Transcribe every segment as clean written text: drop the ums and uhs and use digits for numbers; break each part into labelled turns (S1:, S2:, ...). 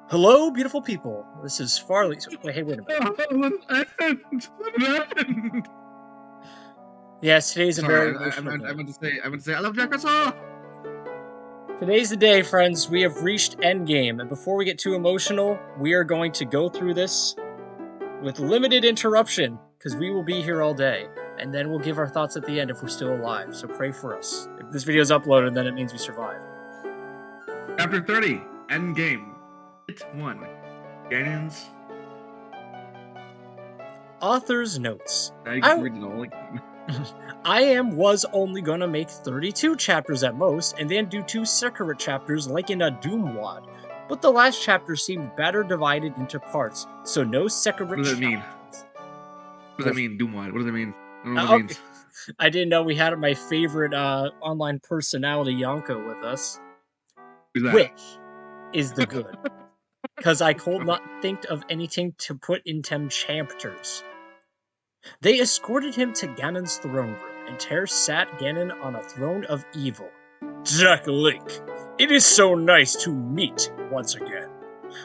S1: Hello, beautiful people. This is Farley. Wait, hey, wait a minute.
S2: What happened?
S1: Yes, today's a very
S2: Sorry,
S1: emotional day.
S2: I meant to say, I love Jack Russell.
S1: Today's the day, friends. We have reached endgame, and before we get too emotional, we are going to go through this with limited interruption, because we will be here all day, and then we'll give our thoughts at the end if we're still alive. So pray for us. If this video is uploaded, then it means we survived.
S2: Chapter 30, Endgame. Hit 1. Ganon's.
S1: Author's notes.
S2: Now you can read it all.
S1: Was only gonna make 32 chapters at most, and then do 2 separate chapters like in a Doom wad. But the last chapter seemed better divided into parts, so no separate.
S2: What does that mean? What does that mean, Doom wad? What does that mean? I don't know what it means.
S1: I didn't know we had my favorite online personality, Yonko, with us.
S2: Who's that?
S1: Which is the good. Because I could not think of anything to put in them chapters. They escorted him to Ganon's throne room, and Ter sat Ganon on a throne of evil. Jack Link, it is so nice to meet once again.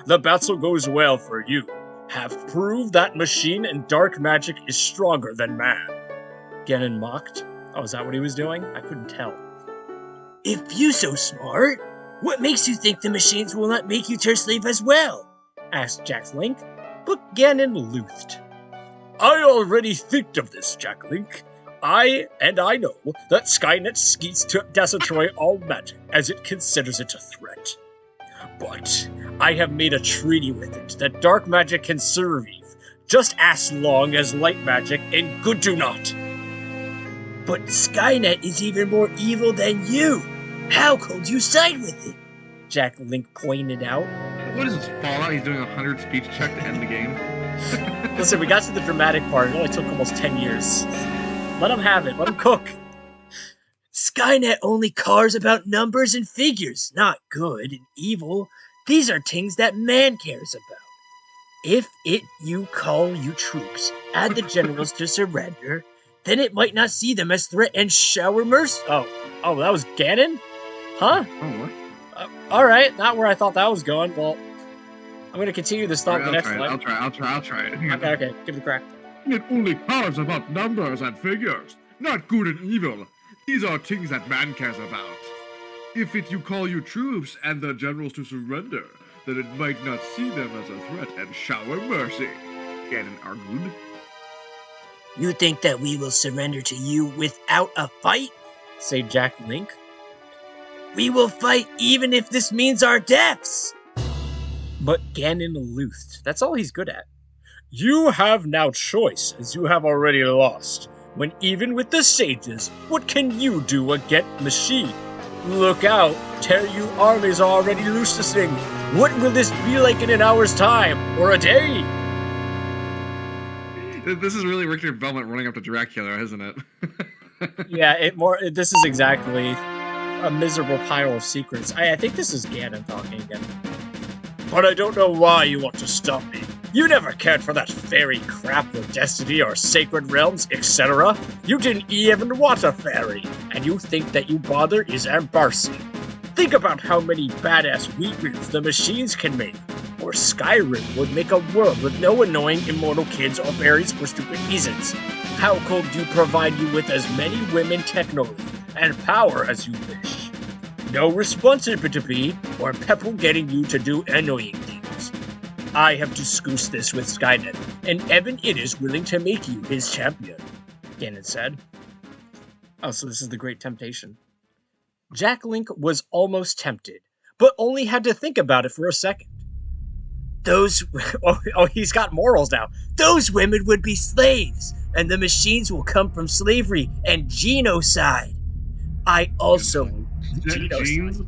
S1: The battle goes well for you. Have proved that machine and dark magic is stronger than man. Ganon mocked. Oh, is that what he was doing? I couldn't tell. If you so smart, what makes you think the machines will not make you their slave as well? Asked Jack Link, but Ganon loothed. I already think of this, Jack Link. I know that Skynet seeks to destroy all magic as it considers it a threat. But I have made a treaty with it that dark magic can survive just as long as light magic and good do not. But Skynet is even more evil than you. How could you side with it? Jack Link pointed out.
S2: What is this, Fallout? He's doing a 100 speech check to end the game.
S1: Listen, we got to the dramatic part. It only took almost 10 years. Let him have it. Let him cook. Skynet only cares about numbers and figures, not good and evil. These are things that man cares about. If you call you troops, add the generals to surrender, then it might not see them as threat and shower mercy. Oh, that was Ganon? Huh?
S2: Oh, what?
S1: Alright, not where I thought that was going. Well, I'm going to continue this thought in the next slide.
S2: I'll try it.
S1: Okay, give it a crack.
S2: It only cares about numbers and figures, not good and evil. These are things that man cares about. If you call you troops and the generals to surrender, then it might not see them as a threat and shower mercy. Ganon argued.
S1: You think that we will surrender to you without a fight? Say Jack Link. We will fight even if this means our deaths. But Ganon loothed. That's all he's good at. You have now choice, as you have already lost. When even with the sages, what can you do against machine? Look out, Teryu armies are already loosening. What will this be like in an hour's time, or a day?
S2: This is really Richter Belmont running up to Dracula, isn't it?
S1: Yeah, this is exactly a miserable pile of secrets. I think this is Ganon talking again. But I don't know why you want to stop me. You never cared for that fairy crap with destiny or sacred realms, etc. You didn't even want a fairy, and you think that you bother is embarrassing. Think about how many badass weaklings the machines can make. Or Skyrim would make a world with no annoying immortal kids or fairies for stupid reasons. How could you provide you with as many women technology and power as you wish? No responsibility or people getting you to do annoying things. I have discussed this with Skynet, and even it is willing to make you his champion, Ganon said. Oh, so this is the Great Temptation. Jack Link was almost tempted, but only had to think about it for a second. He's got morals now. Those women would be slaves, and the machines will come from slavery and genocide. I also...
S2: Genes?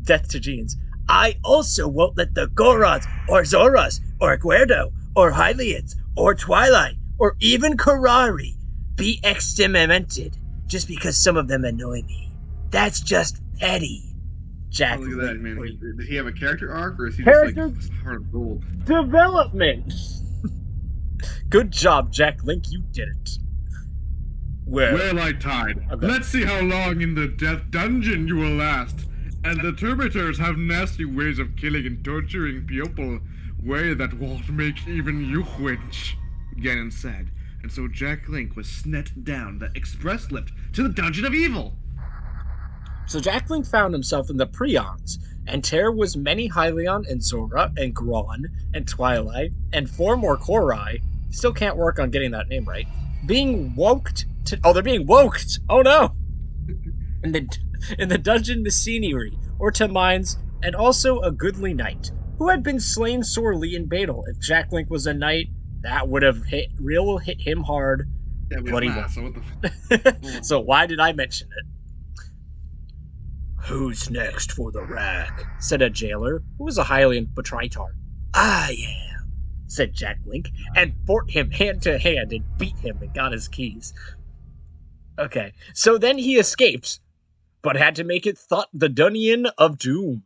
S1: Death to genes. I also won't let the Gorons, or Zoras, or Guerdo, or Hylians, or Twilight, or even Karari be exterminated just because some of them annoy me. That's just petty. Jack.
S2: Look at that, man. Did he have a character arc, or is he
S1: Character
S2: just like heart of gold?
S1: Development! Good job, Jack Link, you did it.
S2: Well, I tied.
S1: Okay.
S2: Let's see how long in the death dungeon you will last. And the Terminators have nasty ways of killing and torturing people, way that won't make even you flinch, Ganon said. And so Jack Link was sent down the express lift to the Dungeon of Evil.
S1: So Jack Link found himself in the Prions, and Terra was many Hylian and Zora and Gron and Twilight and 4 more Korai. Still can't work on getting that name right. Being woked to... Oh, they're being woked! Oh no! In the dungeon machinery, or to mines, and also a goodly knight, who had been slain sorely in battle. If Jack Link was a knight, that would have hit him hard.
S2: Yeah,
S1: but he
S2: not,
S1: won't.
S2: So,
S1: So why did I mention it? Who's next for the rack? Said a jailer, who was a Hylian Batritar. I am, said Jack Link, and fought him hand to hand and beat him and got his keys. Okay, so then he escaped, but had to make it the Dungeon of Doom.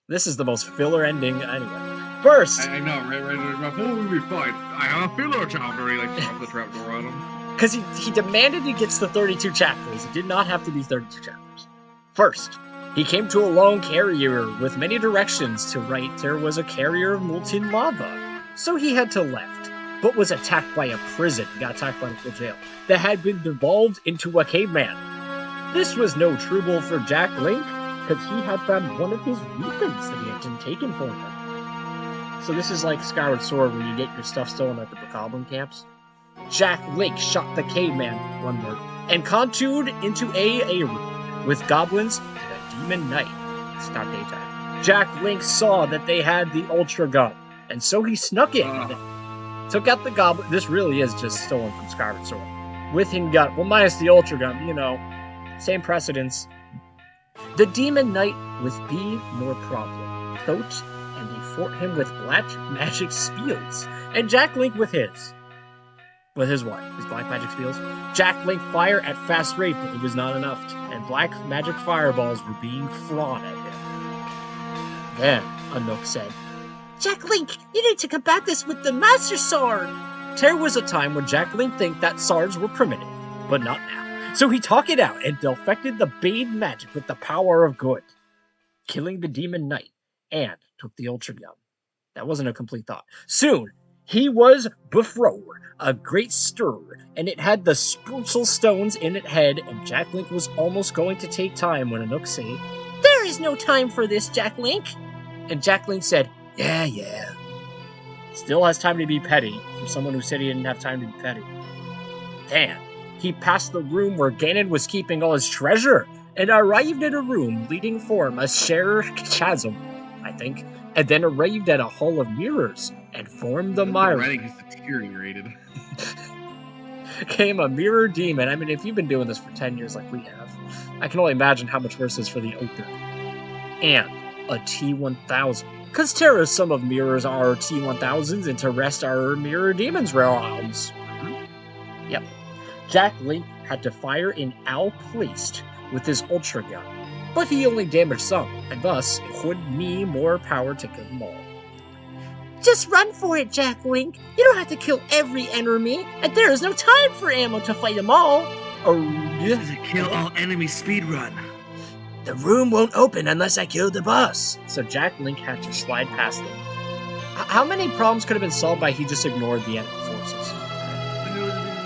S1: This is the most filler ending anyway. First,
S2: I know, right. Before we fight, I have a filler chapter. He like stopped the trapdoor on him.
S1: Because he demanded he gets the 32 chapters. It did not have to be 32 chapters. First, he came to a lone carrier with many directions to right. There was a carrier of molten lava, so he had to left, but was attacked by a prison. He got attacked by a jail that had been devolved into a caveman. This was no trouble for Jack Link, because he had found one of his weapons that he had been taken from him. So this is like Skyward Sword, where you get your stuff stolen at the goblin camps. Jack Link shot the caveman, one word, and continued into a room with goblins and a demon knight. It's not daytime. Jack Link saw that they had the Ultra Gun, and so he snuck in and took out the goblin. This really is just stolen from Skyward Sword. With him gun, well, minus the Ultra Gun, you know, same precedence. The demon knight with B more problem, thought, and they fought him with black magic spiels, and Jack Link with his. With his what? His black magic spiels? Jack Link fire at fast rate, but it was not enough, and black magic fireballs were being thrown at him. Then, Anouk said, Jack Link, you need to combat this with the Master Sword! There was a time when Jack Link think that swords were primitive, but not now. So he talked it out and defected the Bane magic with the power of good, killing the demon knight, and took the Ultra Gun. That wasn't a complete thought. Soon, he was before a great stir, and it had the spiritual stones in its head, and Jack Link was almost going to take time when Anouk said, There is no time for this, Jack Link. And Jack Link said, Yeah. Still has time to be petty, for someone who said he didn't have time to be petty. Then, he passed the room where Ganon was keeping all his treasure, and arrived at a room leading from a shared chasm, I think, and then arrived at a hall of mirrors, and formed the mirror.
S2: Writing is deteriorated.
S1: Came a mirror demon. I mean, if you've been doing this for 10 years like we have, I can only imagine how much worse this is for the Oath. And a T-1000. Because Terra, some of mirrors are T-1000s, and to rest are mirror demons' realms. Yep. Jack Link had to fire in Owl placed with his Ultra Gun, but he only damaged some, and thus it would need more power to kill them all. Just run for it, Jack Link. You don't have to kill every enemy, and there is no time for ammo to fight them all.
S3: This is a kill all enemy speedrun.
S1: The room won't open unless I kill the boss. So Jack Link had to slide past them. How many problems could have been solved by he just ignored the enemy forces?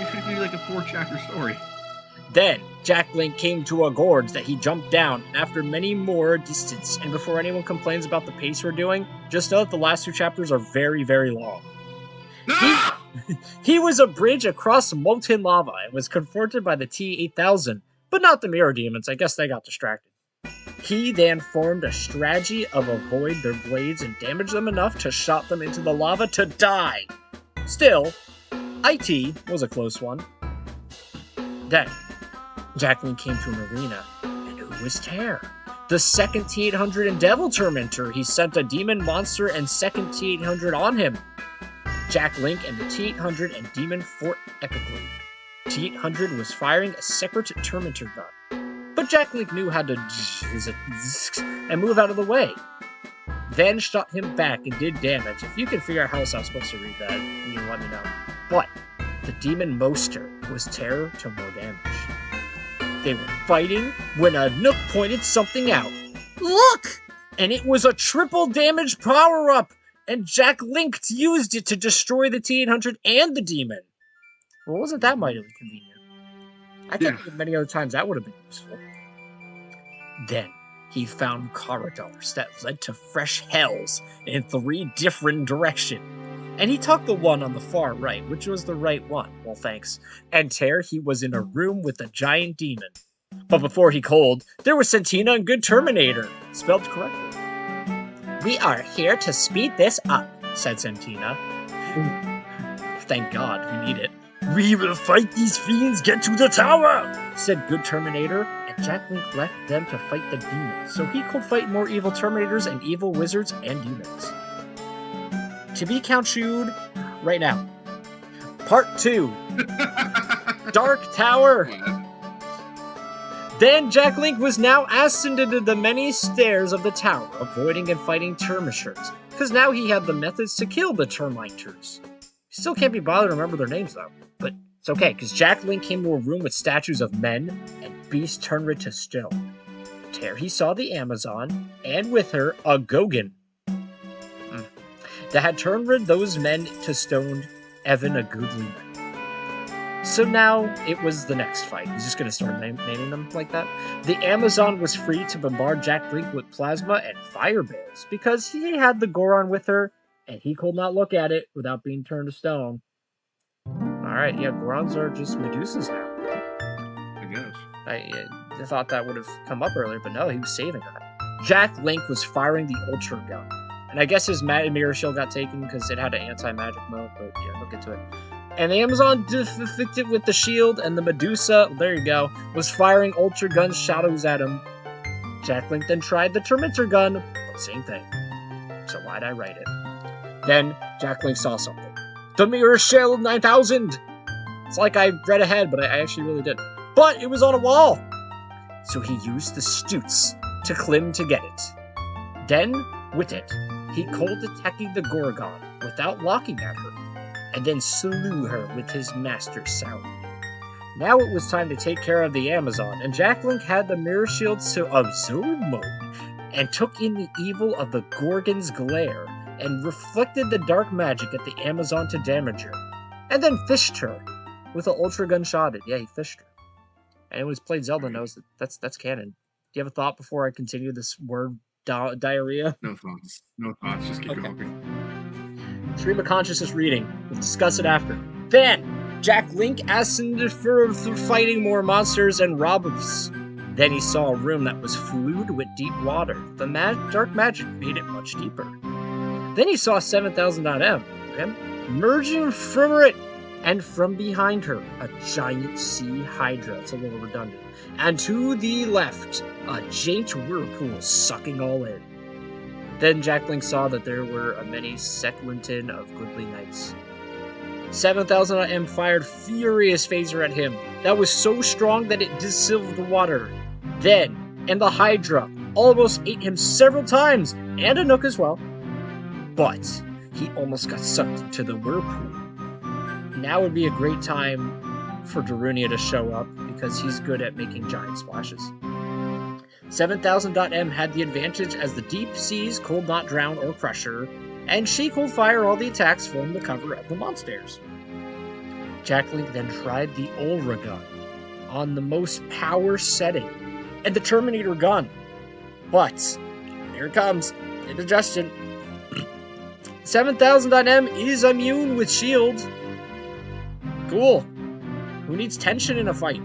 S2: It should be like a 4-chapter story.
S1: Then, Jack Link came to a gorge that he jumped down, and after many more distance, and before anyone complains about the pace we're doing, just know that the last 2 chapters are very, very long. He was a bridge across molten lava, and was confronted by the T-8000, but not the mirror demons. I guess they got distracted. He then formed a strategy of avoid their blades and damage them enough to shot them into the lava to die. Still, IT was a close one. Then, Jack Link came to an arena, and who was Terra? The second T-800 and Devil Tormentor. He sent a demon monster and second T-800 on him. Jack Link and the T-800 and demon fought epically. T-800 was firing a separate Tormentor gun, but Jack Link knew how to and move out of the way. Then shot him back and did damage. If you can figure out how else I was supposed to read that, you can let me know. But the demon monster was terror to more damage. They were fighting when Anouk pointed something out. Look! And it was a triple damage power-up, and Jack Link used it to destroy the T-800 and the demon. Well, wasn't that mightily convenient? I can't think of many other times that would have been useful. Then he found corridors that led to fresh hells in 3 different directions. And he took the one on the far right, which was the right one. Well, thanks. And Tear, he was in a room with a giant demon. But before he called, there was Santina and Good Terminator, spelled correctly. We are here to speed this up, said Santina. Thank God, we need it. We will fight these fiends, get to the tower, said Good Terminator, and Jack Link left them to fight the demons, so he could fight more evil Terminators and evil wizards and demons. To be Count-Chewed right now. Part 2. Dark Tower. Then Jack Link was now ascended to the many stairs of the tower, avoiding and fighting Termitors, because now he had the methods to kill the Termitors. Still can't be bothered to remember their names though, but it's okay, because Jack Link came to a room with statues of men, and beasts turned to stone. There he saw the Amazon, and with her, a Gogan. That had turned those men to stone, Evan a goodly man. So now, it was the next fight. He's just going to start naming them like that. The Amazon was free to bombard Jack Link with plasma and fire balls, because he had the Goron with her, and he could not look at it without being turned to stone. Alright, yeah, Gorons are just Medusas now.
S2: I guess.
S1: I thought that would have come up earlier, but no, he was saving that. Jack Link was firing the Ultra Gun. And I guess his Mirror Shield got taken because it had an anti-magic mode, but yeah, we'll get to it. And the Amazon defected with the shield, and the Medusa, there you go, was firing Ultra Gun shadows at him. Jack Link then tried the Terminator gun, but same thing. So why'd I write it? Then Jack Link saw something. The Mirror Shield 9000! It's like I read ahead, but I actually really did. But it was on a wall! So he used the Stutes to climb to get it. Then, with it, he called attacking the Gorgon without locking at her, and then slew her with his master sound. Now it was time to take care of the Amazon, and Jack Link had the Mirror Shield to absorb mode, and took in the evil of the Gorgon's glare, and reflected the dark magic at the Amazon to damage her, and then fished her with an Ultra Gun shotted. Yeah, he fished her. Anyone who's played Zelda knows that that's canon. Do you have a thought before I continue this word diarrhea?
S2: No thoughts. No thoughts. Just keep going.
S1: Stream of consciousness reading. We'll discuss it after. Then, Jack Link ascended for fighting more monsters and robbers. Then he saw a room that was flued with deep water. The dark magic made it much deeper. Then he saw 7000.M emerging from it, and from behind her, a giant sea hydra. It's a little redundant. And to the left, a giant whirlpool sucking all in. Then Jack Link saw that there were a many Seklinton of goodly knights. 7000.M fired furious phaser at him. That was so strong that it dissolved the water. Then, and the Hydra almost ate him several times, and a Nook as well. But he almost got sucked into the whirlpool. Now would be a great time for Darunia to show up, because he's good at making giant splashes. 7000.M had the advantage as the deep seas could not drown or crush her, and she could fire all the attacks from the cover of the monsters. Jack Link then tried the Ultra Gun on the most power setting, and the Terminator gun. But, here it comes, indigestion. 7000.M is immune with shield. Cool. Who needs tension in a fight?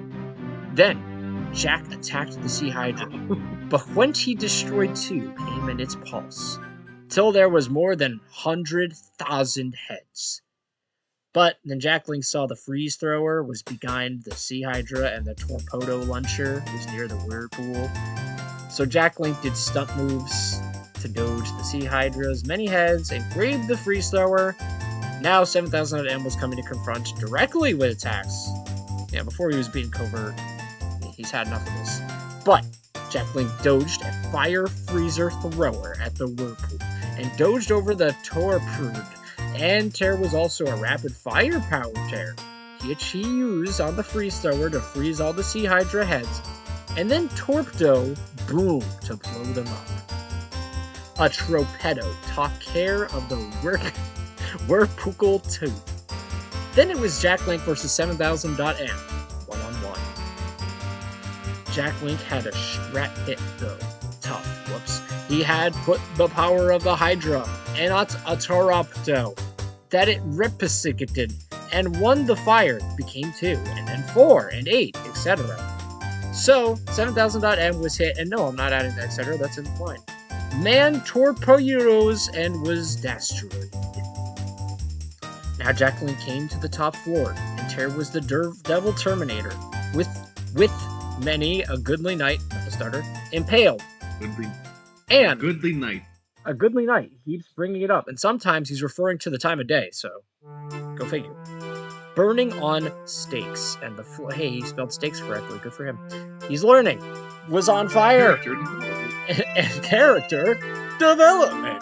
S1: Then, Jack attacked the Sea Hydra, but when he destroyed 2, came in its pulse, till there was more than 100,000 heads. But then Jack Link saw the Freeze Thrower was behind the Sea Hydra, and the Torpedo Launcher was near the Whirlpool. So Jack Link did stunt moves to dodge the Sea Hydra's many heads and grab the Freeze Thrower. Now 7000.M was coming to confront directly with attacks. Yeah, before he was being covert. He's had enough of this. But Jack Link dodged a Fire Freezer Thrower at the Whirlpool, and dodged over the Torprude. And Tear was also a rapid fire power Tear, which he used on the Freeze Thrower to freeze all the Sea Hydra heads, and then Torpedo boom to blow them up. A torpedo took care of the Whirlpool 2. Then it was Jack Link versus 7000.M, one-on-one. Jack Link had a strat hit though. Tough, whoops. He had put the power of the Hydra and a Toropto that it replicated and won the fire, became 2, and then 4, and 8, etc. So, 7000.M was hit, and no, I'm not adding the etc., that's in the line. Man torpedoes and was destroyed. Now Jack Link came to the top floor, and Terry was the Devil Terminator, with many a goodly knight, not a starter, impaled. And
S2: Goodly night.
S1: a goodly night. He keeps bringing it up, and sometimes he's referring to the time of day, so go figure. Burning on stakes, and hey, he spelled stakes correctly, good for him. He's learning. Was on fire. And character development.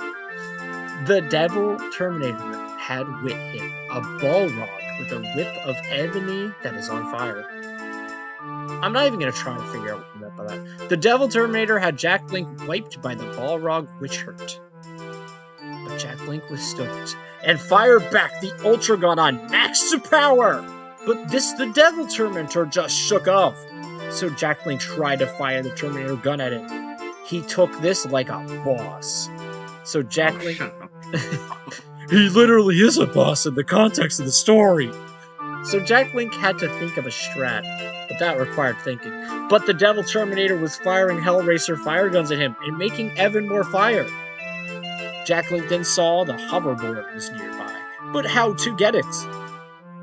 S1: The Devil Terminator had with him a Balrog with a whip of ebony that is on fire. I'm not even going to try and figure out what you meant by that. The Devil Terminator had Jack Link wiped by the Balrog witch hurt. But Jack Link withstood it and fired back the Ultra Gun on max power. But the Devil Terminator just shook off. So Jack Link tried to fire the Terminator gun at it. He took this like a boss. So Jack Link... He literally is a boss in the context of the story. So Jack Link had to think of a strat, but that required thinking. But the Devil Terminator was firing Hellraiser fire guns at him and making even more fire. Jack Link then saw the hoverboard was nearby, but how to get it?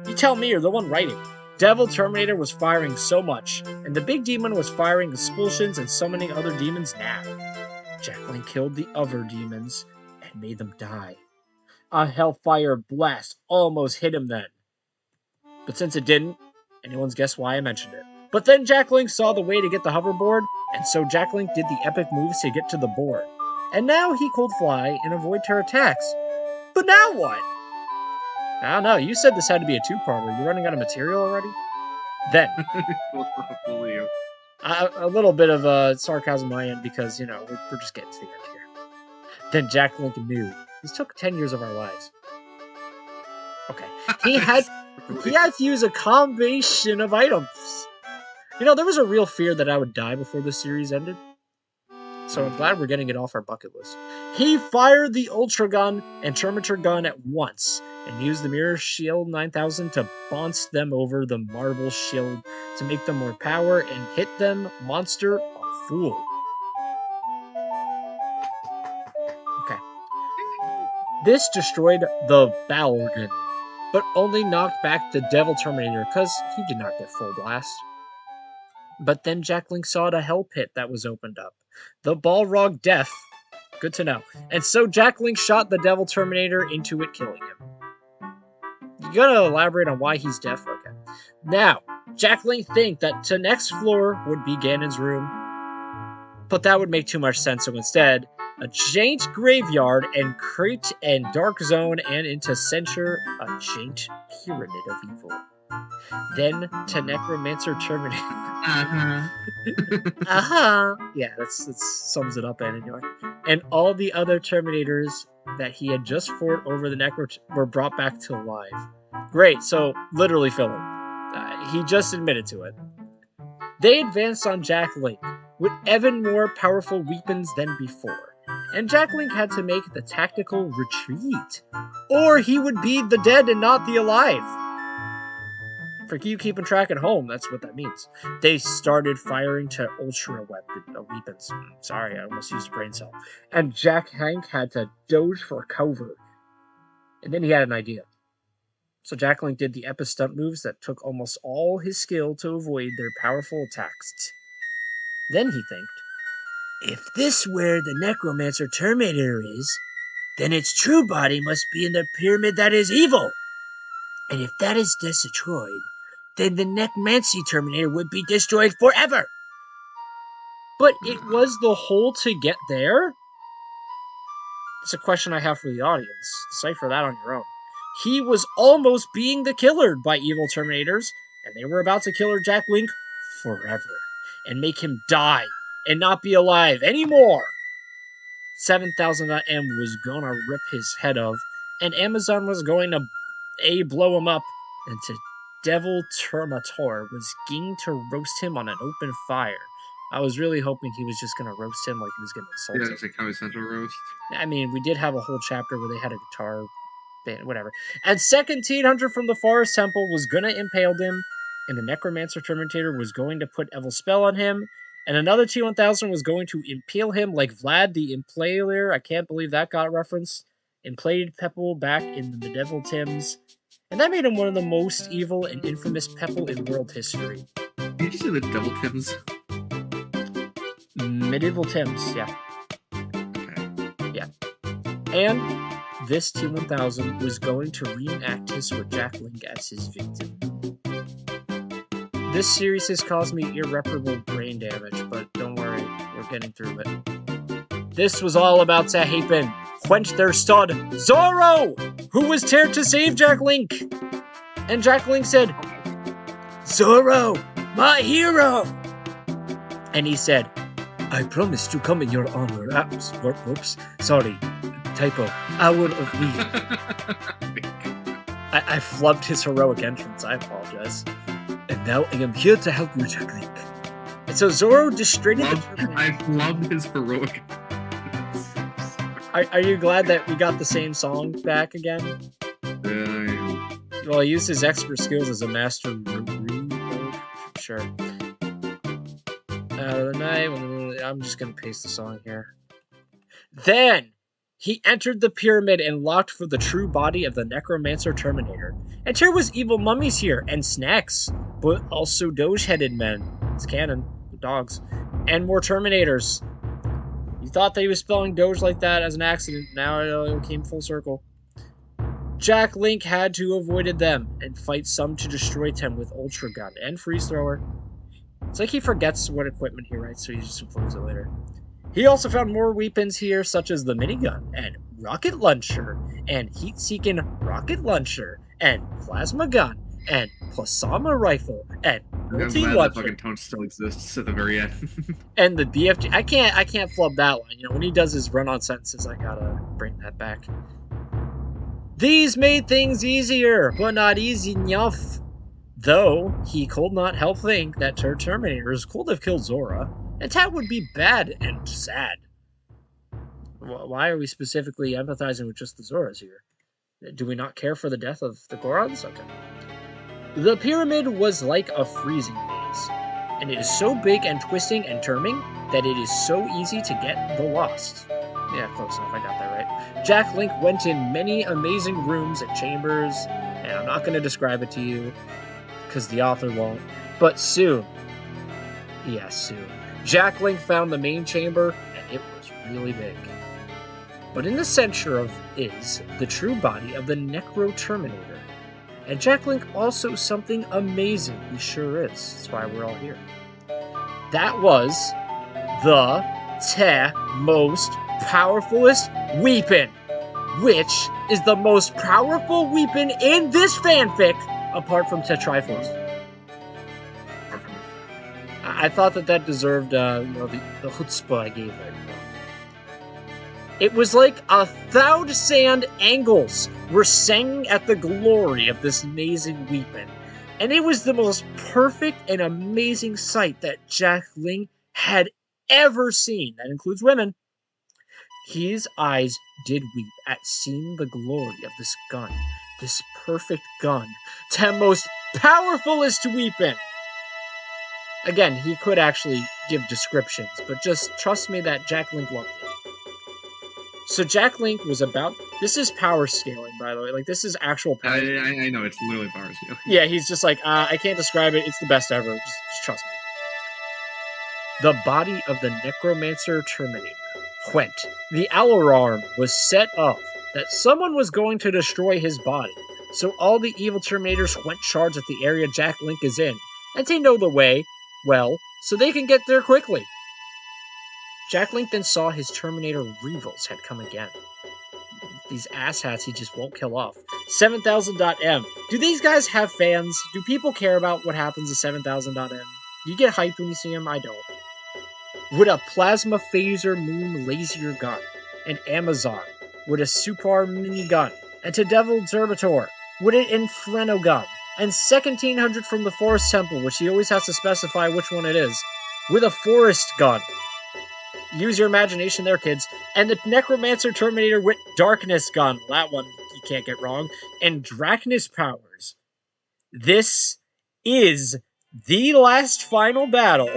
S1: You tell me, you're the one writing. Devil Terminator was firing so much, and the big demon was firing expulsions and summoning other demons now. Jack Link killed the other demons and made them die. A hellfire blast almost hit him then. But since it didn't, anyone's guess why I mentioned it. But then Jack Link saw the way to get the hoverboard, and so Jack Link did the epic moves to get to the board. And now he could fly and avoid her attacks. But now what? I don't know, you said this had to be a two-parter. You running out of material already? Then, a little bit of sarcasm on my end because, you know, we're just getting to the end here. Then Jack Link knew. This took 10 years of our lives. Okay. He had to use a combination of items. You know, there was a real fear that I would die before the series ended. So I'm glad we're getting it off our bucket list. He fired the Ultra Gun and Terminator Gun at once and used the Mirror Shield 9000 to bounce them over the Marble Shield to make them more power and hit them monster or fool. Okay. This destroyed the Balrog, but only knocked back the Devil Terminator because he did not get full blast. But then Jack Link saw the hell pit that was opened up. The Balrog deaf. Good to know. And so Jack Link shot the Devil Terminator into it, killing him. You gotta elaborate on why he's deaf? Okay. Now, Jack Link think that the next floor would be Ganon's room. But that would make too much sense, so instead, a giant graveyard and crate and dark zone and into censure a giant pyramid of evil. Then to Necromancer Terminator. Yeah, that sums it up anyway. And all the other Terminators that he had just fought over the Necro were brought back to life. Great, so literally filler. He just admitted to it. They advanced on Jack Link with even more powerful weapons than before. And Jack Link had to make the tactical retreat. Or he would be the dead and not the alive. For you keeping track at home, that's what that means. They started firing to ultra weapons. Sorry, I almost used a brain cell. And Jack Hank had to dodge for cover. And then he had an idea. So Jack Link did the epic stunt moves that took almost all his skill to avoid their powerful attacks. Then he thinked, if this where the Necromancer Terminator is, then its true body must be in the pyramid that is evil. And if that is destroyed, then the Necromancy Terminator would be destroyed forever. But it was the hole to get there? It's a question I have for the audience. Decipher that on your own. He was almost being the killer by evil Terminators, and they were about to kill Jack Link forever and make him die and not be alive anymore. 7,000.M was gonna rip his head off, and Amazon was going to blow him up, and to Devil Terminator was going to roast him on an open fire. I was really hoping he was just gonna roast him like he was gonna insult him.
S2: Yeah, it's a Comedy Central roast.
S1: I mean, we did have a whole chapter where they had a guitar band, whatever. And second Teen Hunter from the Forest Temple was gonna impale him, and the Necromancer Terminator was going to put Evil Spell on him, and another T-1000 was going to impale him like Vlad the Impaler. I can't believe that got referenced. Impaled Pepple back in the Medieval Tims. And that made him one of the most evil and infamous Pepple in world history.
S2: Did you say the Devil Tims?
S1: Medieval Tims, yeah.
S2: Okay.
S1: Yeah. And this T-1000 was going to reenact his with Jack Link as his victim. This series has caused me irreparable brain damage, but don't worry, we're getting through it. This was all about to happen. Quench their stud, Zorro, who was there to save Jack Link. And Jack Link said, Zorro, my hero. And he said, I promise to come in your honor. Whoops, sorry, typo. Hour of me. I flubbed his heroic entrance, I apologize. And now I am here to help you, Jack Link. And so Zorro destroyed the Terminator.
S2: I love his heroic.
S1: Are you glad that we got the same song back again?
S2: Yeah,
S1: Well, he used his expert skills as a master. Sure. Out of the night. I'm just gonna paste the song here. Then he entered the pyramid and locked for the true body of the Necromancer Terminator. And here was evil mummies here and snacks, but also Doge-headed men. It's canon. The dogs. And more Terminators. You thought that he was spelling Doge like that as an accident. Now it came full circle. Jack Link had to avoid them and fight some to destroy them with Ultra Gun and Freeze Thrower. It's like he forgets what equipment he writes, so he just includes it later. He also found more weapons here, such as the minigun and rocket launcher and heat-seeking rocket launcher and plasma gun and plasma rifle and multi-weapon.
S2: that fucking tone still exists at the very end.
S1: And the BFG. I can't flub that one. You know, when he does his run-on sentences, I gotta bring that back. These made things easier, but not easy enough. Though he could not help think that Terminators could have killed Zora, and that would be bad and sad. Why are we specifically empathizing with just the Zoras here? Do we not care for the death of the Gorons? Okay. The pyramid was like a freezing maze, and it is so big and twisting and turning that it is so easy to get the lost. Yeah, close enough, I got that right. Jack Link went in many amazing rooms and chambers, and I'm not going to describe it to you, because the author won't, but soon, Jack Link found the main chamber, and it was really big. But in the center of is the true body of the Necro Terminator. And Jack Link also something amazing, he sure is. That's why we're all here. That was the most powerfulest weapon, which is the most powerful weapon in this fanfic, apart from Triforce. I thought that deserved, the chutzpah I gave it. It was like 1,000 angles were singing at the glory of this amazing weapon, and it was the most perfect and amazing sight that Jack Link had ever seen. That includes women. His eyes did weep at seeing the glory of this gun, this perfect gun, the most powerfulest weapon. Again, he could actually give descriptions, but just trust me that Jack Link loved it. So Jack Link was about... This is power scaling, by the way. Like, this is actual power scaling.
S2: I know, it's literally power scaling.
S1: Yeah, he's just like, I can't describe it. It's the best ever. Just trust me. The body of the Necromancer Terminator went. The alarm was set up that someone was going to destroy his body. So all the evil Terminators went charge at the area Jack Link is in. And they know the way, well, so they can get there quickly. Jack Link then saw his Terminator rivals had come again. These asshats he just won't kill off. 7,000.M. Do these guys have fans? Do people care about what happens to 7,000.M? Do you get hyped when you see them? I don't. with a plasma phaser moon laser gun, and Amazon with a super mini gun, and to Devil Terminator with an Inferno gun, and 1700 from the Forest Temple, which he always has to specify which one it is, with a Forest gun. Use your imagination there, kids. And the Necromancer Terminator with Darkness gun. That one you can't get wrong. And Drachnus powers. This is the last final battle.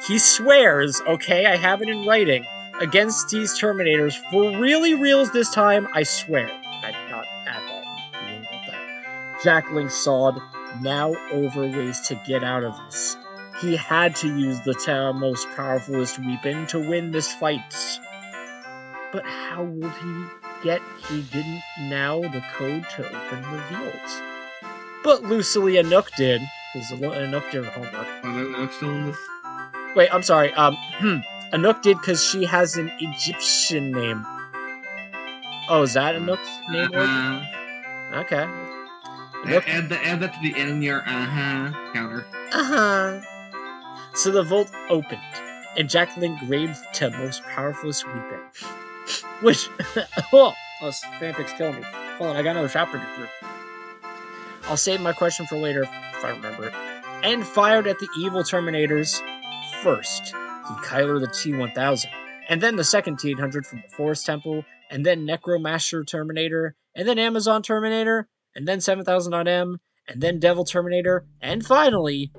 S1: He swears, okay, I have it in writing, against these Terminators. For really reals this time, I swear. I did not add that. You don't want that. Jack Link sawed now over ways to get out of this. He had to use the most powerfulest weapon to win this fight. But how would he get? He didn't know the code to open revealed. But Lucily Anook did, because Anook did her homework.
S3: Anook's still in this?
S1: Wait, I'm sorry. Anook did because she has an Egyptian name. Oh, is that Anook's name? Okay.
S3: Add that to the end of your counter.
S1: So the vault opened, and Jack Link grabbed the most powerfulest weapon. Which, oh, this fanfic's killing me. Hold on, I got another chapter to get through. I'll save my question for later, if I remember it. And fired at the evil Terminators first. He Kyler the T-1000, and then the second T-800 from the Forest Temple, and then Necromancer Terminator, and then Amazon Terminator, and then 7000 on M, and then Devil Terminator, and finally,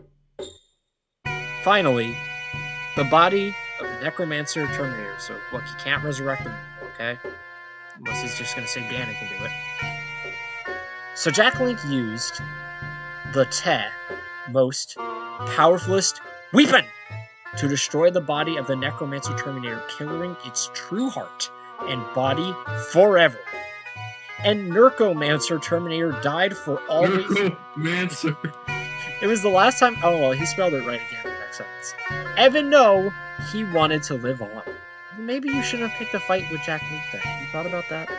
S1: the body of the Necromancer Terminator. So, look, he can't resurrect him, okay? Unless he's just going to say Ganon can do it. So Jack Link used the most powerfulest weapon to destroy the body of the Necromancer Terminator, killing its true heart and body forever. And Nercomancer Terminator died for always.
S3: Nercomancer.
S1: It was the last time. Oh, well, he spelled it right again in the next sentence. Even though he wanted to live on. Maybe you shouldn't have picked a fight with Jack Link then. You thought about that?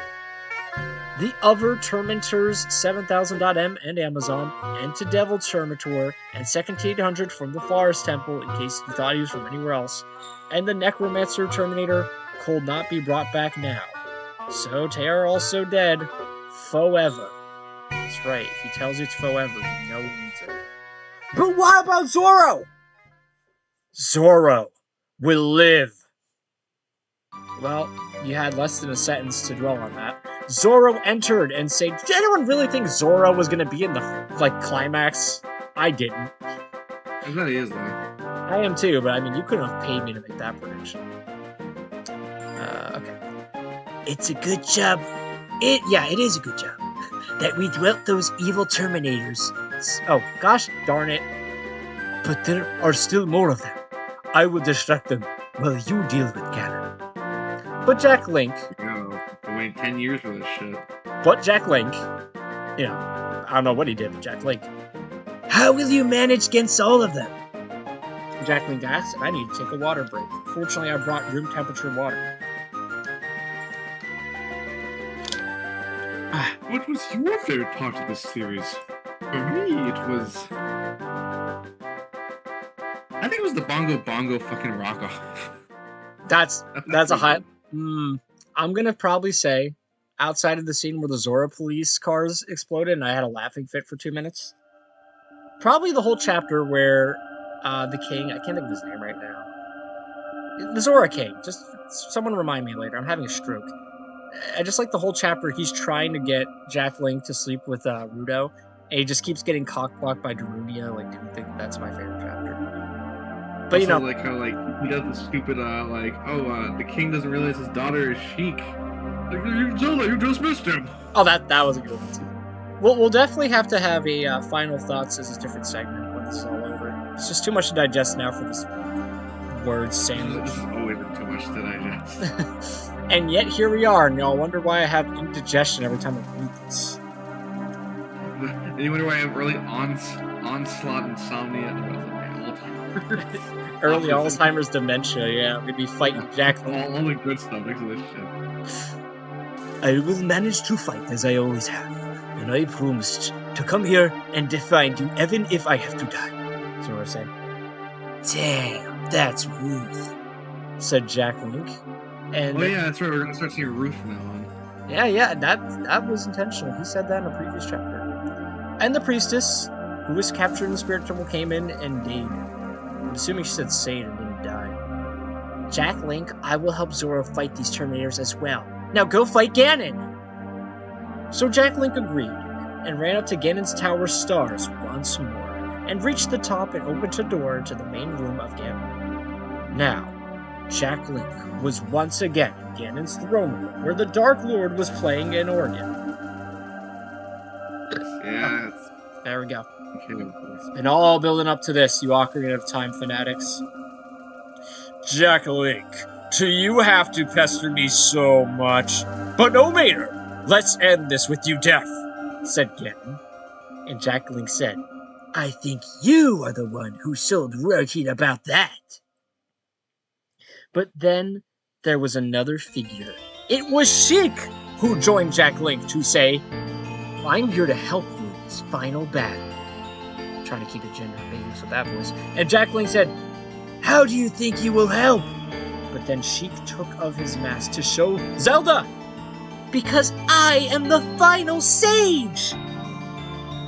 S1: The other Terminators 7000.M and Amazon, and to Devil Terminator, and second T-800 from the Forest Temple, in case you thought he was from anywhere else, and the Necromancer Terminator could not be brought back now. So they are also dead forever. That's right, if he tells you it's forever, you know he means it. But what about Zorro? Zorro will live. Well, you had less than a sentence to dwell on that. Zorro entered and said, did anyone really think Zorro was going to be in the, climax? I didn't.
S3: I bet he is, though.
S1: I am too, but I mean, you couldn't have paid me to make that prediction. Okay. It's a good job. It is a good job. That we dwelt those evil Terminators. Oh, gosh darn it. But there are still more of them. I will distract them while you deal with Ganon. But Jack Link...
S3: No, I waited 10 years for this shit.
S1: But Jack Link... You know, I don't know what he did with Jack Link. How will you manage against all of them? Jack Link asked, I need to take a water break. Fortunately, I brought room temperature water.
S3: What was your favorite part of this series? For me, it was... I think it was the bongo fucking rock off.
S1: That's a high... I'm gonna probably say, outside of the scene where the Zora police cars exploded and I had a laughing fit for 2 minutes, probably the whole chapter where the king, I can't think of his name right now, the Zora king, just someone remind me later, I'm having a stroke. I just like the whole chapter, he's trying to get Jack Link to sleep with Rudo, and he just keeps getting cockblocked by Darunia. Like, I think that's my favorite chapter. But
S3: also, like how he does the stupid the king doesn't realize his daughter is Sheik. Like, Zelda, you just missed him.
S1: Oh, that was a good one too. We'll definitely have to have a final thoughts as a different segment when this is all over. It's just too much to digest now for this word sandwich.
S3: This is always too much to digest.
S1: And yet here we are, and y'all wonder why I have indigestion every time I read this.
S3: And you wonder why I have early onslaught insomnia.
S1: Early Alzheimer's dementia, yeah. We'd be fighting Jack.
S3: All the good stuff next to this shit.
S1: I will manage to fight as I always have, and I promised to come here and defend you even if I have to die. That's what we're saying. Damn, that's rude. said Jack Link. And
S3: Oh yeah, that's right. We're gonna start seeing Ruth from now on.
S1: yeah, that was intentional. He said that in a previous chapter. And the priestess, who was captured in the spirit temple, came in and died. I'm assuming she said saved and didn't die. Jack Link, I will help Zoro fight these Terminators as well. Now go fight Ganon! So Jack Link agreed, and ran up to Ganon's tower stars once more, and reached the top and opened a door to the main room of Ganon. Now, Jack Link was once again in Ganon's throne room, where the Dark Lord was playing an organ.
S3: Yeah.
S1: There we go.
S3: Okay.
S1: And all building up to this, you Ocarina of Time fanatics. Jack Link, do you have to pester me so much? But no matter, let's end this with you death, said Ganon. And Jack Link said, I think you are the one who sold routine about that. But then there was another figure. It was Sheik who joined Jack Link to say, I'm here to help you in this final battle. I'm trying to keep it gender ambiguous with that voice. And Jack Link said, how do you think you will help? But then Sheik took off his mask to show Zelda. Because I am the final sage!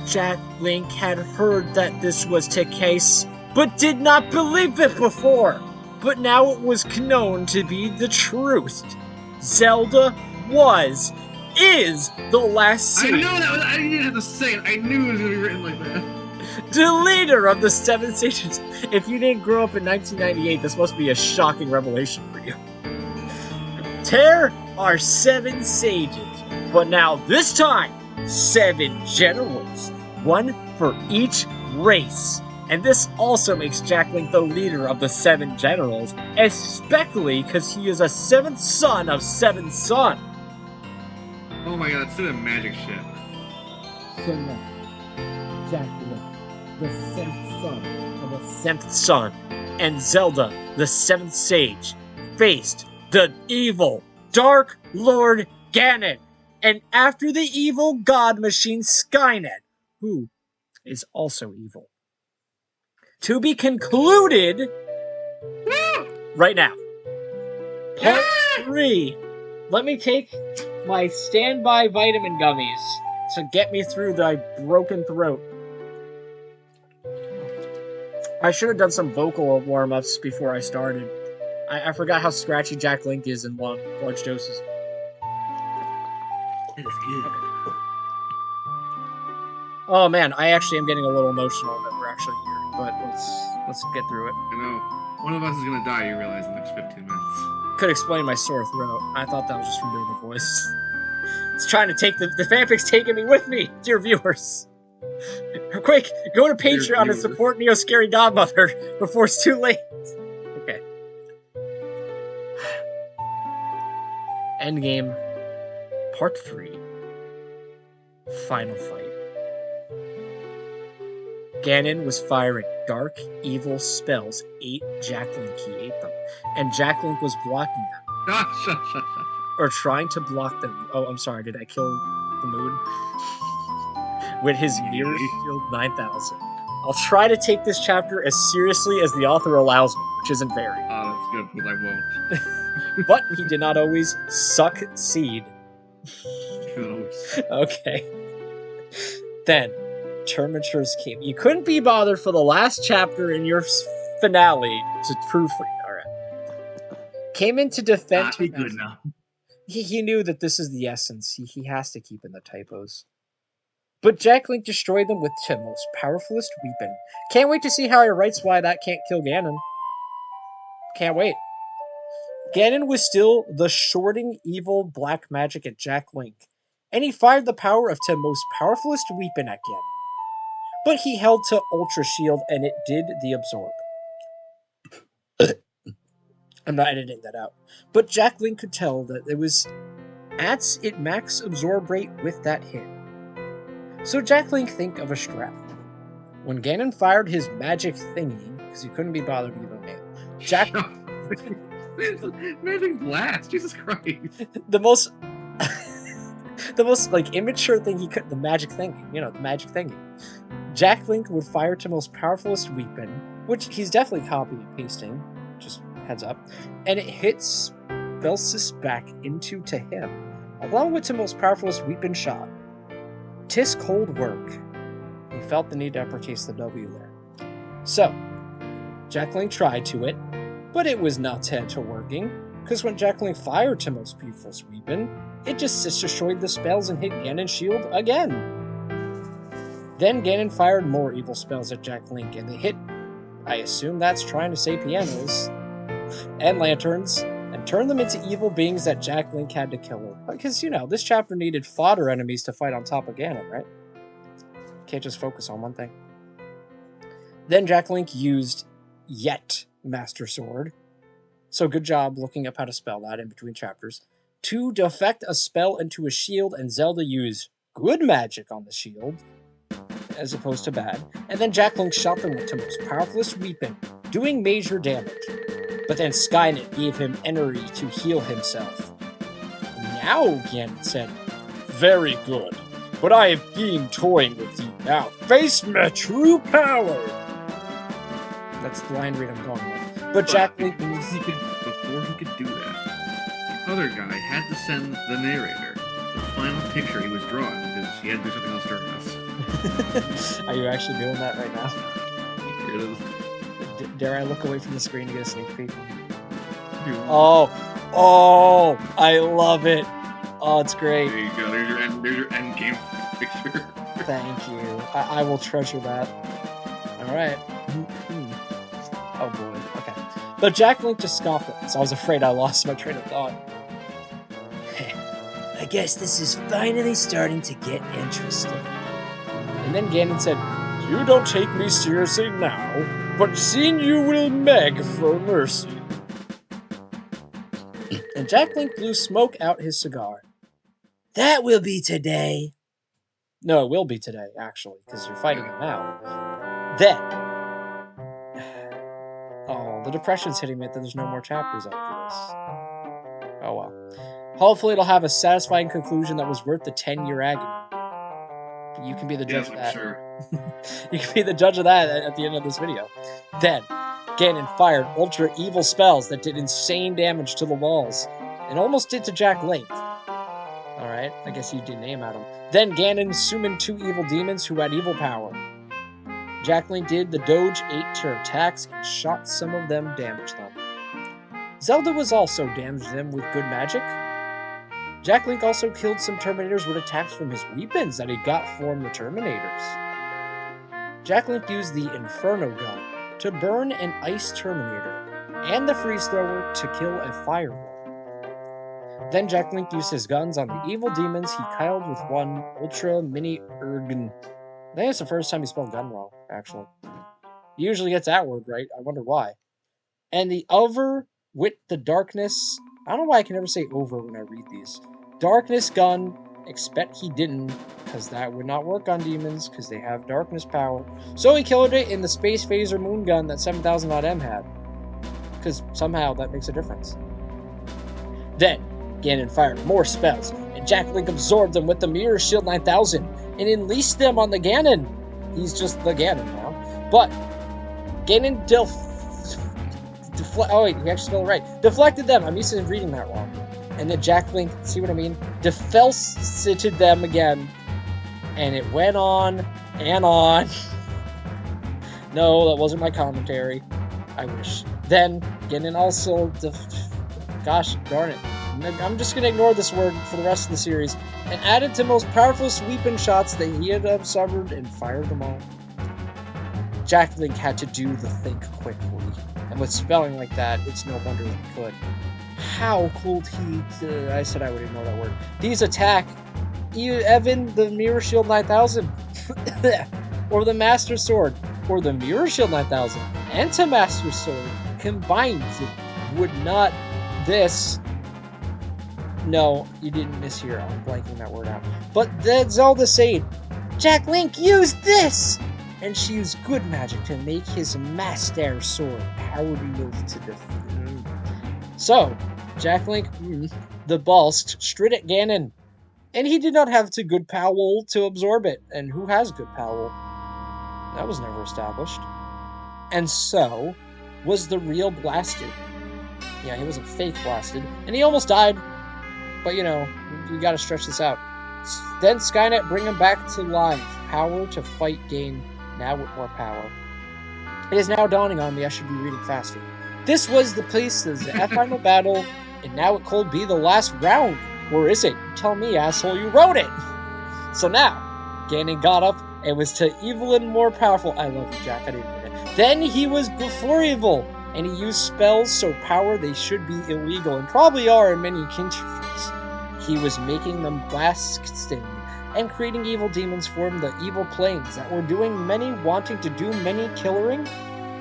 S1: Jack Link had heard that this was the case, but did not believe it before. But now it was known to be the truth. Zelda is the last sage.
S3: I know that was, I didn't have to say it. I knew it was gonna be written like that.
S1: The leader of the Seven Sages. If you didn't grow up in 1998, this must be a shocking revelation for you. There are 7 sages, but now this time, 7 generals, one for each race. And this also makes Jack Link the leader of the 7 generals, especially because he is a 7th son of 7 sons.
S3: Oh my god, it's such a magic shit.
S1: So now, Jack Link, the 7th son of a 7th son, and Zelda, the 7th sage, faced the evil Dark Lord Ganon, and after the evil god machine Skynet, who is also evil. To be concluded right now. Part 3. Let me take my standby vitamin gummies to get me through my broken throat. I should have done some vocal warm-ups before I started. I forgot how scratchy Jack Link is in large doses.
S3: That is good.
S1: Oh man, I actually am getting a little emotional that we're actually here, but let's get through it.
S3: I know. One of us is gonna die, you realize, in the next 15 minutes.
S1: Could explain my sore throat. I thought that was just from doing the voice. It's trying to take the fanfic's taking me with me, dear viewers. Quick, go to Patreon and support Neo's Scary Godmother before it's too late. Okay. Endgame, Part 3. Final fight. Ganon was firing dark, evil spells. Jack Link, he ate them. And Jack Link was blocking them.
S3: Shut.
S1: Or trying to block them. Oh, I'm sorry, did I kill the moon? With his Mirror Shield 9000. I'll try to take this chapter as seriously as the author allows me, which isn't very.
S3: Oh, that's good, because I won't.
S1: But he did not always succeed. Okay. Then, Terminators came. You couldn't be bothered for the last chapter in your finale to proofread. Alright. Came in to defend
S3: Be good now.
S1: He knew that this is the essence. He has to keep in the typos. But Jack Link destroyed them with the most powerfulest weapon. Can't wait to see how he writes why that can't kill Ganon. Can't wait. Ganon was still the shorting evil black magic at Jack Link, and he fired the power of the most powerfulest weapon at Ganon. But he held to Ultra Shield, and it did the absorb. I'm not editing that out. But Jack Link could tell that it was at its max absorb rate with that hit. So Jack Link think of a strat. When Ganon fired his magic thingy, because he couldn't be bothered to give a name, Jack...
S3: Magic blast, Jesus Christ.
S1: the most like immature thing he could, the magic thingy, the magic thingy. Jack Link would fire to most powerfulest weapon, which he's definitely copying and pasting, just heads up, and it hits Belsis back into to him, along with Timos' powerfulest weapon shot. "'Tis cold work." He felt the need to uppercase the W there. So, Jackling tried to it, but it was not set to working, because when Jackling fired Timos' powerfulest weapon, it just destroyed the spells and hit Ganon's shield again. Then Ganon fired more evil spells at Jack Link, and they hit, I assume that's trying to say pianos, and lanterns, and turned them into evil beings that Jack Link had to kill. Because, you know, this chapter needed fodder enemies to fight on top of Ganon, right? Can't just focus on one thing. Then Jack Link used yet Master Sword, so good job looking up how to spell that in between chapters, to deflect a spell into a shield, and Zelda used good magic on the shield, as opposed to bad, and then Jack Link shot them with Timos' powerfulest weapon, doing major damage. But then Skynet gave him energy to heal himself. Now, Ganon said, "Very good, but I have been toying with you. Now face my true power." That's the line read I'm going with. But Jack Link...
S3: Before he could do that, the other guy had to send the narrator the final picture he was drawing, because he had to do something else during this.
S1: Are you actually doing that right now?
S3: Here it is.
S1: Dare I look away from the screen to get a sneak peek?
S3: Oh,
S1: I love it. Oh, it's great.
S3: there you go. There's your end game picture.
S1: Thank you. I will treasure that. All right. Oh boy. Okay. But Jack Link just scoffed at this. I was afraid I lost my train of thought. I guess this is finally starting to get interesting. And then Ganon said, "You don't take me seriously now, but soon you will beg for mercy." And Jack Link blew smoke out his cigar. "That will be today." No, it will be today, actually, because you're fighting him now. Then. Oh, the depression's hitting me that there's no more chapters after this. Oh well. Hopefully it'll have a satisfying conclusion that was worth the 10-year agony. You can be the judge of that.
S3: Sure.
S1: You can be the judge of that at the end of this video. Then, Ganon fired ultra evil spells that did insane damage to the walls, and almost did to Jack Link. Alright, I guess you didn't aim at him. Then Ganon summoned 2 evil demons who had evil power. Jack Link did the Doge 8 to attacks and shot some of them, damaged them. Zelda was also damaged them with good magic. Jack Link also killed some Terminators with attacks from his weapons that he got from the Terminators. Jack Link used the Inferno Gun to burn an ice Terminator, and the Freeze Thrower to kill a Fireball. Then Jack Link used his guns on the evil demons he killed with one Ultra Mini Ergun. I think it's the first time he spelled gun wrong, actually. He usually gets that word right, I wonder why. And the other with the Darkness... I don't know why I can never say over when I read these. Darkness Gun, expect he didn't, because that would not work on demons, because they have darkness power. So he killed it in the Space Phaser Moon Gun that 7000-odd-M had. Because somehow that makes a difference. Then, Ganon fired more spells, and Jack Link absorbed them with the Mirror Shield 9000, and unleashed them on the Ganon. He's just the Ganon now. But, Ganon oh wait, he actually spelled it right. Deflected them. I'm used to reading that wrong. And then Jack Link, see what I mean? Defelsted them again. And it went on and on. No, that wasn't my commentary. I wish. Then, Ganon also... Gosh darn it. I'm just going to ignore this word for the rest of the series. And added to most powerful weapon shots that he had absorbed and fired them all. Jack Link had to do the think quickly. And with spelling like that, it's no wonder he could. How could he... I said I would ignore that word. These attack... Even the Mirror Shield 9000. Or the Master Sword. Or the Mirror Shield 9000. And to Master Sword. Combined. Would not... This... No, you didn't miss here. I'm blanking that word out. But then Zelda said, Jack Link used this! And she used good magic to make his Master Sword powered enough to defend. So, Jack Link, the Balsk, straight at Ganon. And he did not have the good power to absorb it. And who has good power? That was never established. And so, was the real blasted. Yeah, he wasn't faith blasted, and he almost died. But you know, we gotta stretch this out. Then Skynet bring him back to life. Power to fight gain, now with more power. It is now dawning on me I should be reading faster. This was the place, the final battle, and now it could be the last round. Or is it? You tell me, asshole, you wrote it! So now, Ganon got up and was to evil and more powerful. I love you, Jack, I didn't mean it. Then he was before evil, and he used spells so power they should be illegal, and probably are in many countries. He was making them blasting and creating evil demons form the evil planes that were doing many, wanting to do many killering,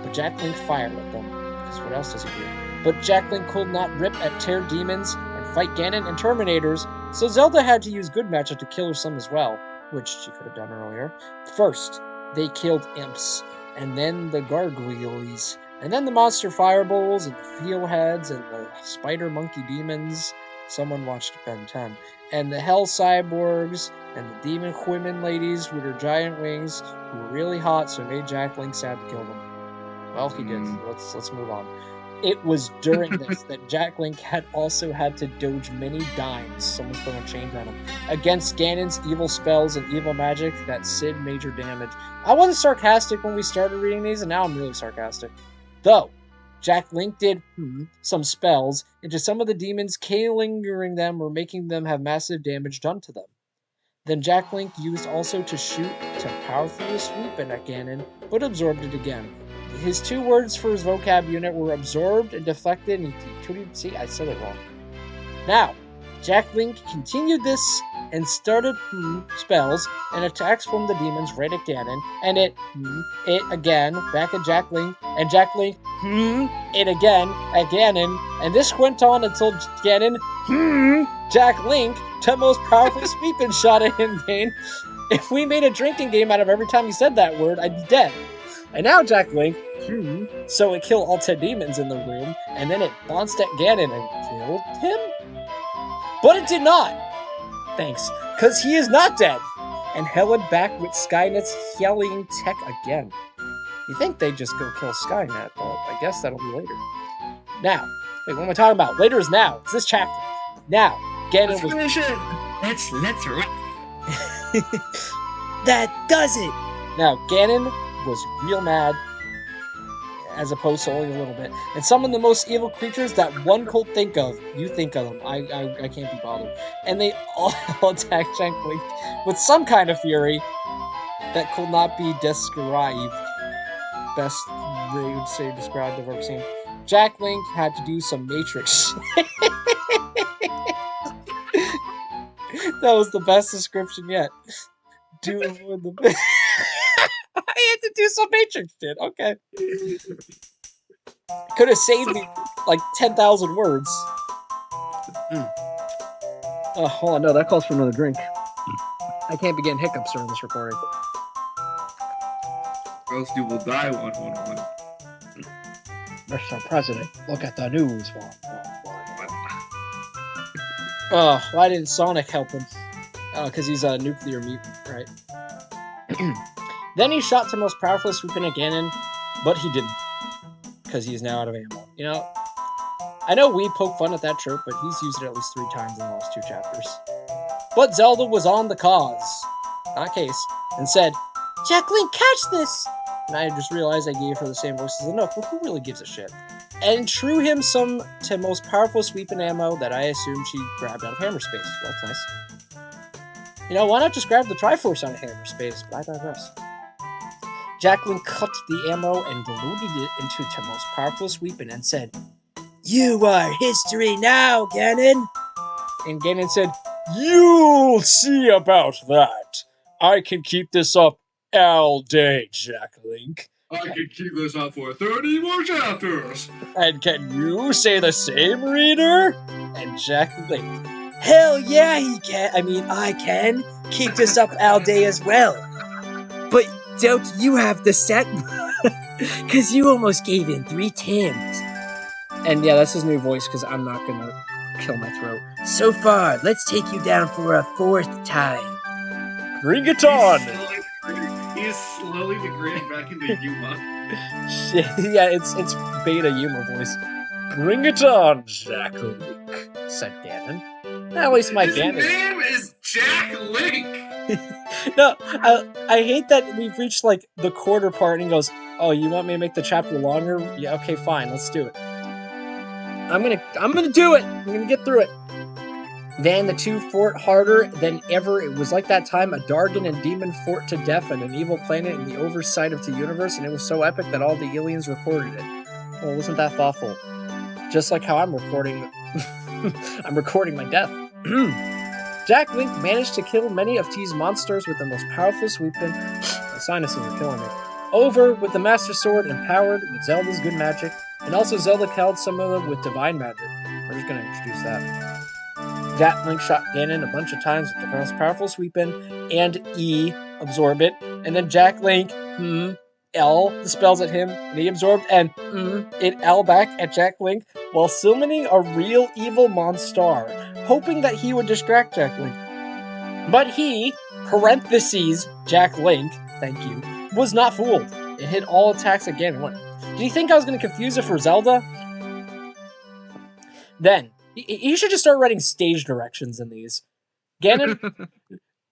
S1: but Jack Link fired at them, because what else does he do? But Jack Link could not rip at tear demons and fight Ganon and Terminators, so Zelda had to use good magic to kill some as well, which she could have done earlier. First, they killed imps, and then the gargoyles, and then the monster fireballs, and the feelheads, and the spider monkey demons. Someone watched Ben 10. And the hell cyborgs, and the demon women ladies with their giant wings, who were really hot, so it made Jack Link sad to kill them. Well, he did. Let's move on. It was during this that Jack Link had also had to dodge many dimes, someone's throwing a chain at him, against Ganon's evil spells and evil magic that did major damage. I wasn't sarcastic when we started reading these, and now I'm really sarcastic. Though, Jack Link did some spells into some of the demons, lingering them or making them have massive damage done to them. Then Jack Link used also to shoot to powerfully sweep it at Ganon, but absorbed it again. His 2 words for his vocab unit were absorbed and deflected, and he couldn't see. I said it wrong. Now, Jack Link continued this and started spells and attacks from the demons right at Ganon, and it again back at Jack Link, and Jack Link it again at Ganon, and this went on until Ganon Jack Link to most powerful sweeping shot at him. Gain. If we made a drinking game out of every time he said that word, I'd be dead. And now Jack Link, so it killed all 10 demons in the room, and then it bounced at Ganon and killed him? But it did not! Thanks, because he is not dead! And held back with Skynet's yelling tech again. You think they'd just go kill Skynet, but I guess that'll be later. Now, wait, what am I talking about? Later is now. It's this chapter. Now, Ganon was...
S3: Finish it! Let's wrap.
S1: That does it! Now, Ganon was real mad, as opposed to only a little bit, and some of the most evil creatures that one could think of. You think of them. I can't be bothered. And they all attacked Jack Link with some kind of fury that could not be described. Best way would say described I've ever seen. Jack Link had to do some Matrix. That was the best description yet. Do with the... I had to do some Matrix shit. Okay. Could have saved me like 10,000 words. Oh, hold on. No, that calls for another drink. I can't be getting hiccups during this recording.
S3: Or else you will die 111.
S1: Mr. President, look at the news. Oh, why didn't Sonic help him? Oh, because he's a nuclear mutant, right? Then he shot to most powerful sweeping at Ganon, but he didn't, because he's now out of ammo. You know, I know we poke fun at that trope, but he's used it at least 3 times in the last 2 chapters. But Zelda was on the cause, not case, and said, "Jack Link, catch this!" And I just realized I gave her the same voice as the Nook, but who really gives a shit? And threw him some to most powerful sweeping ammo that I assumed she grabbed out of Hammerspace. Well, that's nice. You know, why not just grab the Triforce out of Hammerspace? But I digress. Jack Link cut the ammo and diluted it into the most powerful sweeping and said, "You are history now, Ganon!" And Ganon said, "You'll see about that. I can keep this up all day, Jack Link.
S2: I can keep this up for 30 more chapters.
S1: And can you say the same, reader?" And Jack Link, "Hell yeah, he can. I can keep this up all day as well. But don't you have the set? Because you almost gave in 3 times." And yeah, that's his new voice, because I'm not going to kill my throat. "So far, let's take you down for a 4th time. Bring it on!"
S3: He is slowly degrading back into Yuma.
S1: Shit, yeah, it's beta Yuma voice. Bring it on, Jack Link, said Ganon. At least my
S3: His
S1: Ganon.
S3: name is Jack Link!
S1: No, I hate that we've reached like the quarter part and he goes, "Oh, you want me to make the chapter longer? Yeah, okay, fine, let's do it. I'm gonna do it. I'm gonna get through it." Then the two fought harder than ever. It was like that time a Dargon and demon fought to death on an evil planet in the oversight of the universe, and it was so epic that all the aliens recorded it. Well, wasn't that thoughtful? Just like how I'm recording I'm recording my death. Jack Link managed to kill many of T's monsters with the most powerful weapon. My sinuses are killing me. Over with the Master Sword, empowered with Zelda's good magic, and also Zelda killed some of them with divine magic. We're just gonna introduce that. Jack Link shot Ganon a bunch of times with the most powerful weapon, and E, absorb it, and then Jack Link, L, the spells at him, and he absorbed, and it L back at Jack Link, while summoning a real evil monster, hoping that he would distract Jack Link. But he, parentheses, Jack Link, thank you, was not fooled. It hit all attacks again. What? Did you think I was going to confuse it for Zelda? Then, you should just start writing stage directions in these. Ganon,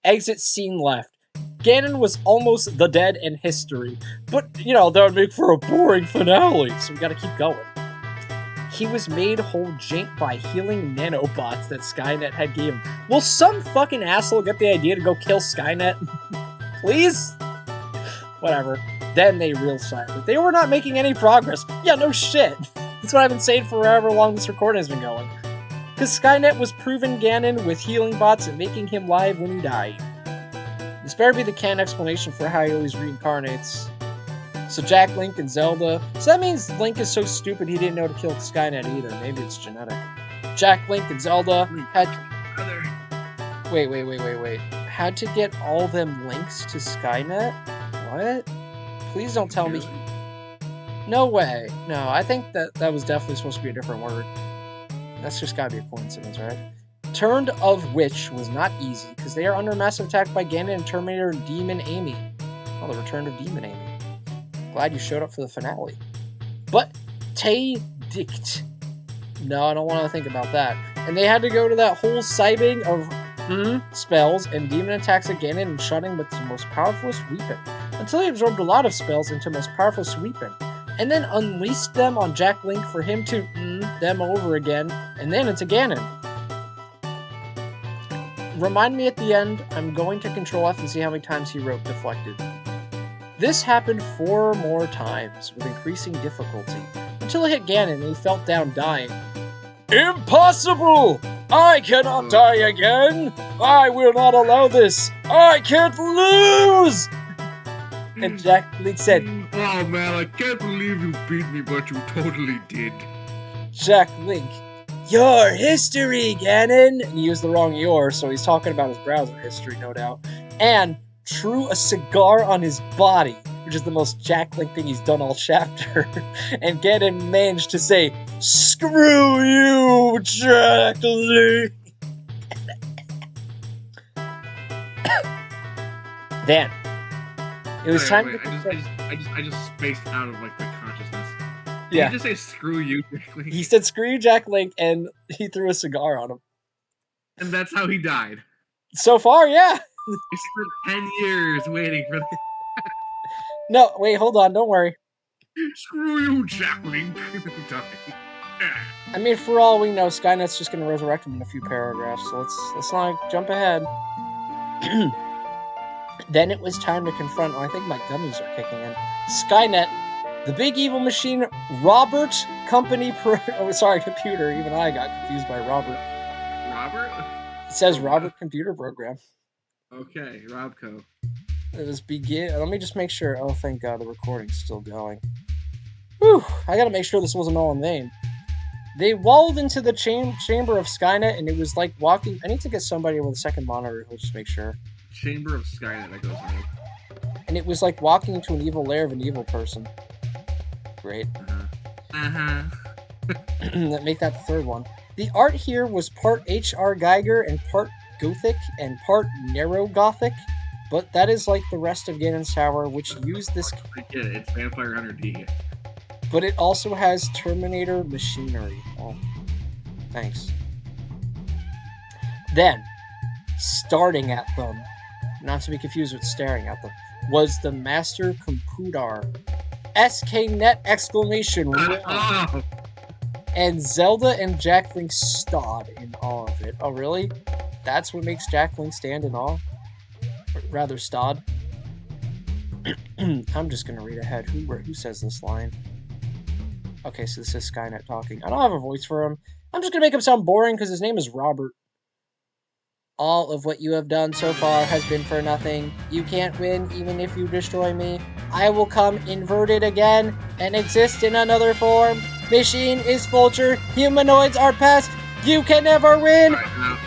S1: exit scene left. Ganon was almost the dead in history, but, you know, that would make for a boring finale, so we gotta keep going. He was made whole jank by healing nanobots that Skynet had gave him. Will some fucking asshole get the idea to go kill Skynet? Please? Whatever. Then they realized that they were not making any progress. Yeah, no shit. That's what I've been saying for however long this recording has been going. Because Skynet was proving Ganon with healing bots and making him live when he died. This better be the canon explanation for how he always reincarnates. So Jack, Link, and Zelda. So that means Link is so stupid he didn't know to kill Skynet either. Maybe it's genetic. Jack, Link, and Zelda had... Wait. Had to get all them links to Skynet? What? Please don't tell me... No way. No, I think that was definitely supposed to be a different word. That's just gotta be a coincidence, right? Turned of which was not easy, because they are under massive attack by Ganon and Terminator and Demon Amy. Oh, the return of Demon Amy. Glad you showed up for the finale. But Tay Dict. No, I don't want to think about that. And they had to go to that whole sibing of spells and demon attacks at Ganon and shutting with the most powerful weapon. Until he absorbed a lot of spells into most powerful weapon. And then unleashed them on Jack Link for him to them over again, and then into Ganon. Remind me at the end, I'm going to Control F and see how many times he wrote deflected. This happened 4 more times, with increasing difficulty, until it hit Ganon and he felt down dying. Impossible! I cannot die again! I will not allow this! I can't lose! And Jack Link said,
S2: "Oh man, I can't believe you beat me, but you totally did."
S1: Jack Link, your history, Ganon! And he used the wrong your, so he's talking about his browser history, no doubt. And threw a cigar on his body, which is the most Jack Link thing he's done all chapter. And Ganon managed to say, "Screw you, Jack Link!" Then, it was time to...
S3: I just spaced out of like the consciousness. Did
S1: Yeah.
S3: you just say screw you, Jack Link?
S1: He said, "Screw you, Jack Link," and he threw a cigar on him.
S3: And that's how he died.
S1: So far, yeah.
S3: He spent 10 years waiting for the...
S1: No, wait, hold on, don't worry.
S2: Screw you, Jack Link. Die.
S1: I mean, for all we know, Skynet's just gonna resurrect him in a few paragraphs, so let's not jump ahead. Then it was time to confront, I think my gummies are kicking in, Skynet, the big evil machine, Robert Company Computer. Even I got confused by Robert.
S3: Robert?
S1: It says Robert Computer Program.
S3: Okay, Robco.
S1: It was begin. Let me just make sure. Oh, thank God, the recording's still going. Whew, I gotta make sure this wasn't all in vain. They walled into the chamber of Skynet, and it was like walking... I need to get somebody with a second monitor, let's just make sure.
S3: Chamber of Skynet, that goes on.
S1: And it was like walking into an evil lair of an evil person. Great. Make that the third one. The art here was part H.R. Geiger and part Gothic and part Narrow Gothic, but that is like the rest of Ganon's Tower, which used this...
S3: I get it, it's Vampire Hunter D.
S1: But it also has Terminator machinery. Oh, thanks. Then, starting at them, not to be confused with staring at them, was the Master Computer. SKNet exclamation
S3: Oh,
S1: and Zelda and Jack Link stood in awe of it. Oh, really? That's what makes Jack Link stand in awe? Or rather, stod. I'm just gonna read ahead. Who says this line? Okay, so this is Skynet talking. I don't have a voice for him. I'm just gonna make him sound boring because his name is Robert. All of what you have done so far has been for nothing. You can't win even if you destroy me. I will come inverted again and exist in another form. Machine is vulture. Humanoids are pest. You can never win.
S3: right,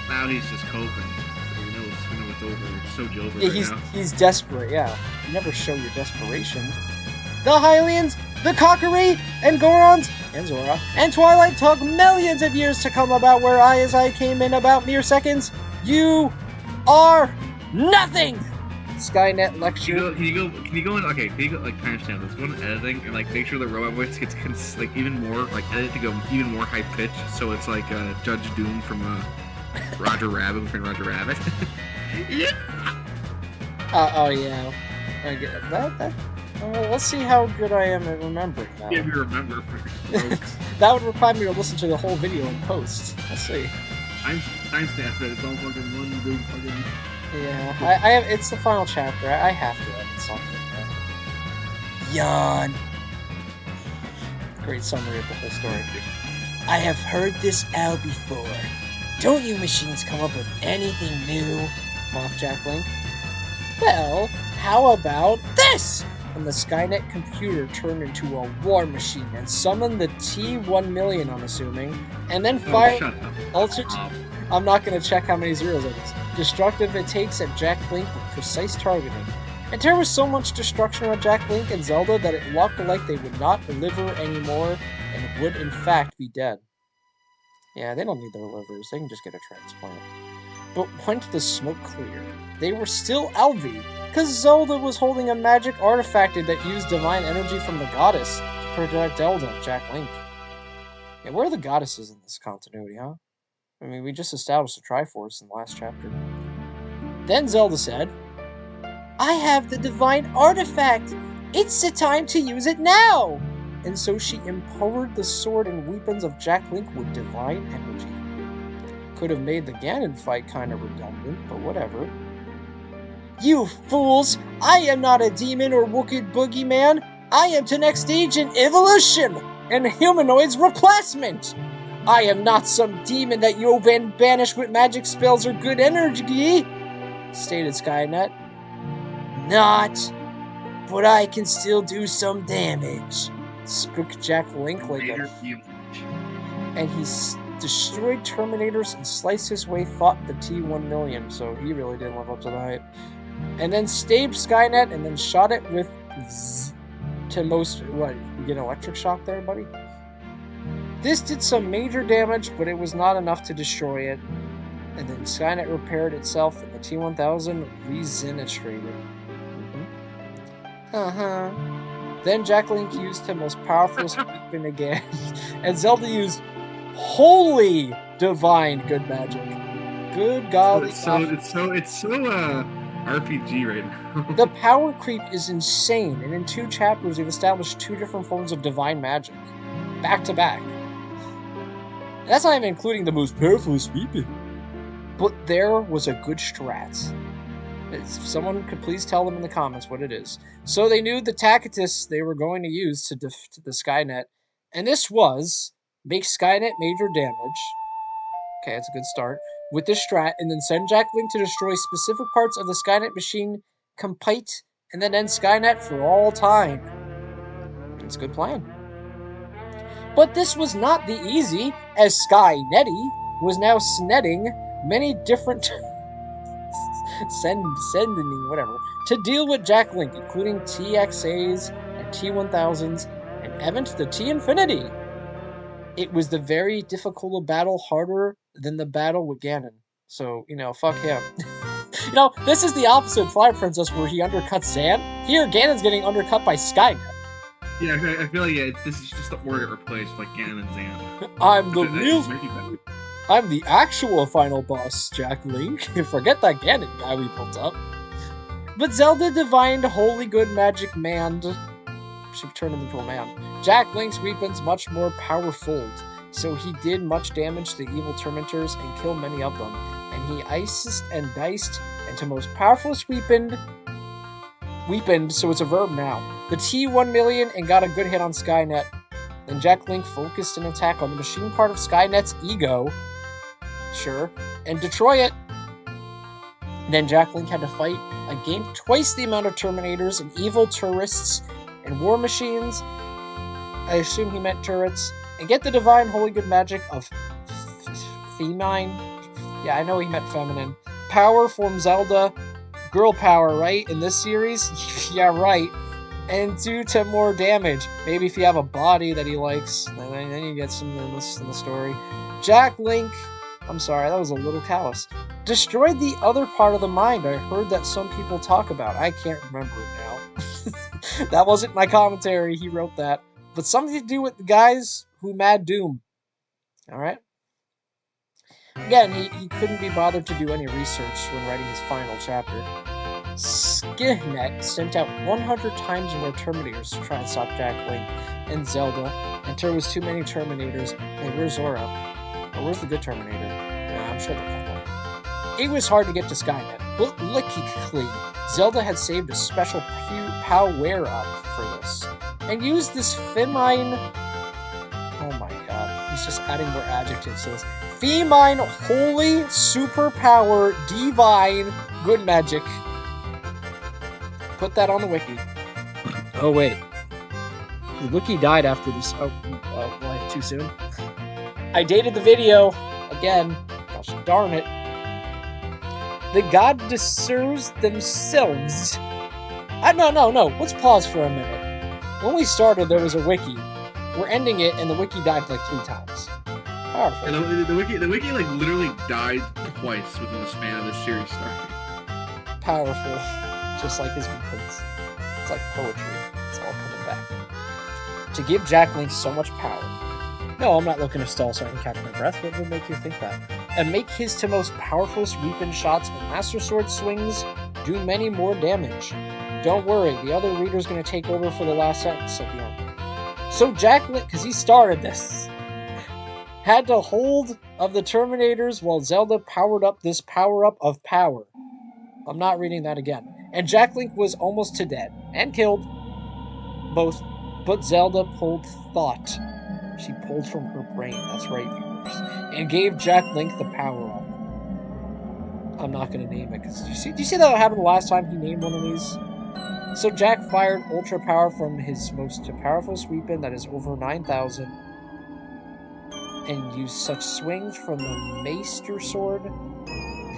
S3: now he's just coping. So we know it's over. It's so over
S1: Yeah,
S3: right now.
S1: he's desperate, yeah. You never show your desperation. The Hylians, the Kokiri, and Gorons, and Zora, and Twilight took millions of years to come about where I came in about mere seconds. You are nothing! Skynet lecture.
S3: Can you go in, okay, can you go, like, timestamp this, go into editing, and, like, make sure the robot voice gets, like, even more, like, edit to go even more high-pitched, so it's like, Judge Doom from, Roger Rabbit, from Roger Rabbit. Yeah!
S1: Oh, yeah. I get that. Let's see how good I am at remembering that.
S3: If you remember, folks.
S1: That would require me to listen to the whole video in post. Let's see.
S3: Timestamp it, it's all fucking one dude fucking...
S1: Yeah, I have. It's the final chapter. I have to edit something. Yawn. Great summary of the whole story. I have heard this owl before. Don't you machines come up with anything new? Mocked Jack Link. Well, how about this? And the Skynet computer turned into a war machine and summoned the T-1000, I'm assuming, and then fired.
S3: Shut up.
S1: Altered. I'm not going to check how many zeros it is. Destructive it takes at Jack Link with precise targeting. And there was so much destruction on Jack Link and Zelda that it looked like they would not deliver anymore and would in fact be dead. Yeah, they don't need their livers, they can just get a transplant. But when did the smoke clear? They were still Alvi, because Zelda was holding a magic artifact that used divine energy from the goddess to protect Zelda and Jack Link. Yeah, where are the goddesses in this continuity, huh? I mean, we just established a Triforce in the last chapter. Then Zelda said, I have the divine artifact! It's the time to use it now! And so she empowered the sword and weapons of Jack Link with divine energy. Could have made the Ganon fight kind of redundant, but whatever. You fools! I am not a demon or wicked boogeyman! I am the next stage in evolution! And humanoid's replacement! I am not some demon that you banish with magic spells or good energy, stated Skynet. Not, but I can still do some damage, spoke Jack Link like a... And he destroyed Terminators and sliced his way fought the T-1000, so he really didn't live up to the hype. And then stabbed Skynet and then shot it with to most... What, you get an electric shock there, buddy? This did some major damage, but it was not enough to destroy it. And then Skynet repaired itself, and the T-1000 regenerated. Then Jack Link used the most powerful weapon again, and Zelda used holy divine good magic. Good God!
S3: It's so RPG right now.
S1: The power creep is insane, and in 2 chapters we've established 2 different forms of divine magic, back to back. That's not even including the most powerful weapon. But there was a good strat. If someone could please tell them in the comments what it is. So they knew the tactics they were going to use to defeat the Skynet, and this was make Skynet major damage. Okay, that's a good start. With this strat, and then send Jack Link to destroy specific parts of the Skynet machine, compete, and then end Skynet for all time. It's a good plan. But this was not the easy, as Skynetty was now snetting many different sending whatever to deal with Jack Link, including TXAs and T-1000s and even the T-Infinity. It was the very difficult battle, harder than the battle with Ganon. So, fuck him. This is the opposite of Fire Princess where he undercuts Zan. Here, Ganon's getting undercut by Skynet.
S3: Yeah, I feel like this is just the order replaced like Ganon and Zan.
S1: I'm the
S3: Which I-
S1: real.
S3: might be better.
S1: I'm the actual final boss, Jack Link. Forget that Ganon guy we built up. But Zelda divined Holy Good Magic Mand. She turned him into a man. Jack Link's weapons much more powerful, so he did much damage to the evil Terminators and killed many of them. And he iced and diced into most powerful weaponed, so it's a verb now. The T-1 million and got a good hit on Skynet. Then Jack Link focused an attack on the machine part of Skynet's ego, sure, and destroy it. Then Jack Link had to fight again twice the amount of Terminators and evil tourists and war machines. I assume he meant turrets. And get the divine holy good magic of feminine. Yeah, I know he meant feminine. Power from Zelda. Girl power, right? In this series? Yeah, right. And do 10 more damage. Maybe if you have a body that he likes, then you get some in the story. Jack Link, I'm sorry, that was a little callous. Destroyed the other part of the mind I heard that some people talk about. I can't remember it now. That wasn't my commentary, he wrote that. But something to do with the guys who Mad Doom. Alright? Again, he couldn't be bothered to do any research when writing his final chapter. Skynet sent out 100 times more Terminators to try and stop Jack Link and Zelda until there was too many Terminators. Hey, where's Zora? Or where's the good Terminator? Nah, I'm sure they'll come up. It was hard to get to Skynet, but luckily, Zelda had saved a special power-up for this, and used this feminine... Oh my god, he's just adding more adjectives to this. Feminine, holy, superpower, divine, good magic. Put that on the wiki. Oh wait. The wiki died after this. Oh, why? Too soon? I dated the video. Again. Gosh darn it. The goddesses themselves. No. Let's pause for a minute. When we started, there was a wiki. We're ending it, and the wiki died like 3 times. Powerful.
S3: And the wiki like literally died twice within the span of this series starting.
S1: Powerful. Just like his weapons. It's like poetry. It's all coming back. To give Jack Link so much power. No, I'm not looking to stall so I can catch my breath. What would make you think that? And make his to most powerful weapon shots and Master Sword swings do many more damage. Don't worry, the other reader's going to take over for the last sentence at the end. So Jack Link, because he started this, had to hold of the Terminators while Zelda powered up this power-up of power. I'm not reading that again. And Jack Link was almost to dead, and killed, both, but Zelda pulled thought. She pulled from her brain, that's right, viewers, and gave Jack Link the power-up. I'm not going to name it, because do you see that happened the last time he named one of these? So Jack fired ultra power from his most powerful weapon that is over 9,000, and used such swings from the Master Sword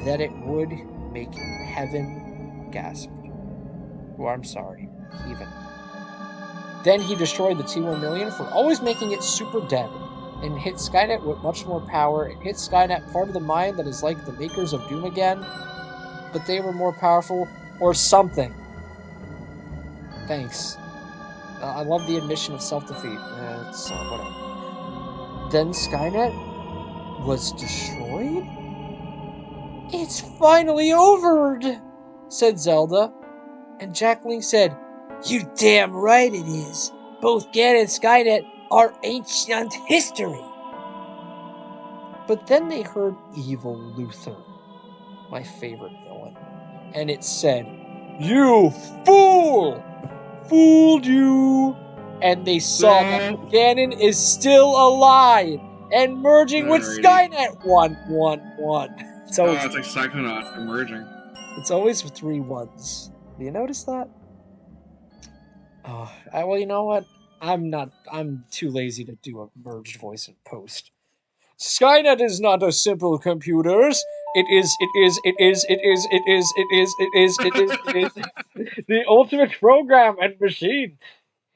S1: that it would make heaven gasp. Oh, I'm sorry, even. Then he destroyed the T-1 million for always making it super dead, and hit Skynet with much more power, and hit Skynet part of the mind that is like the makers of Doom again, but they were more powerful, or something. Thanks. I love the admission of self-defeat. It's whatever. Then Skynet was destroyed? It's finally over, said Zelda. And Jack Link said, you damn right it is. Both Ganon and Skynet are ancient history. But then they heard Evil Luther, my favorite villain. And it said, you fool! Fooled you! And they saw that Ganon is still alive and merging with Skynet. 1-1-1.
S3: It's like Psychonauts, they're merging.
S1: It's always 3 1s. Do you notice that? Oh, well, you know what? I'm too lazy to do a merged voice in post. Skynet is not a simple computers. It is the ultimate program and machine.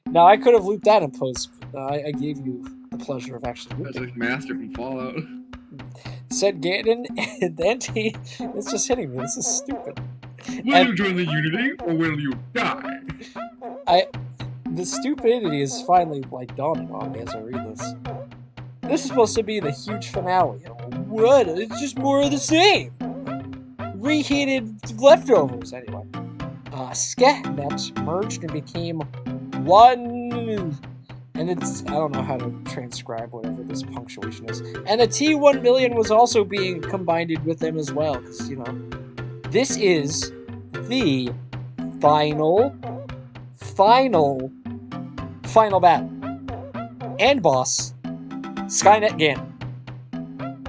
S1: Now, I could have looped that in post. I gave you the pleasure of actually looping.
S3: That's like Master from Fallout.
S1: Said Ganon, and then it's just hitting me. This is stupid.
S2: Will you join the Unity, or will you die?
S1: The stupidity is finally, like, dawning on me as I read this. This is supposed to be the huge finale. What? It's just more of the same! Reheated leftovers, anyway. Skenet merged and became one... And it's... I don't know how to transcribe whatever this punctuation is. And the T1 million was also being combined with them as well. Because, you know... This is the final battle. And boss, Skynet Ganon.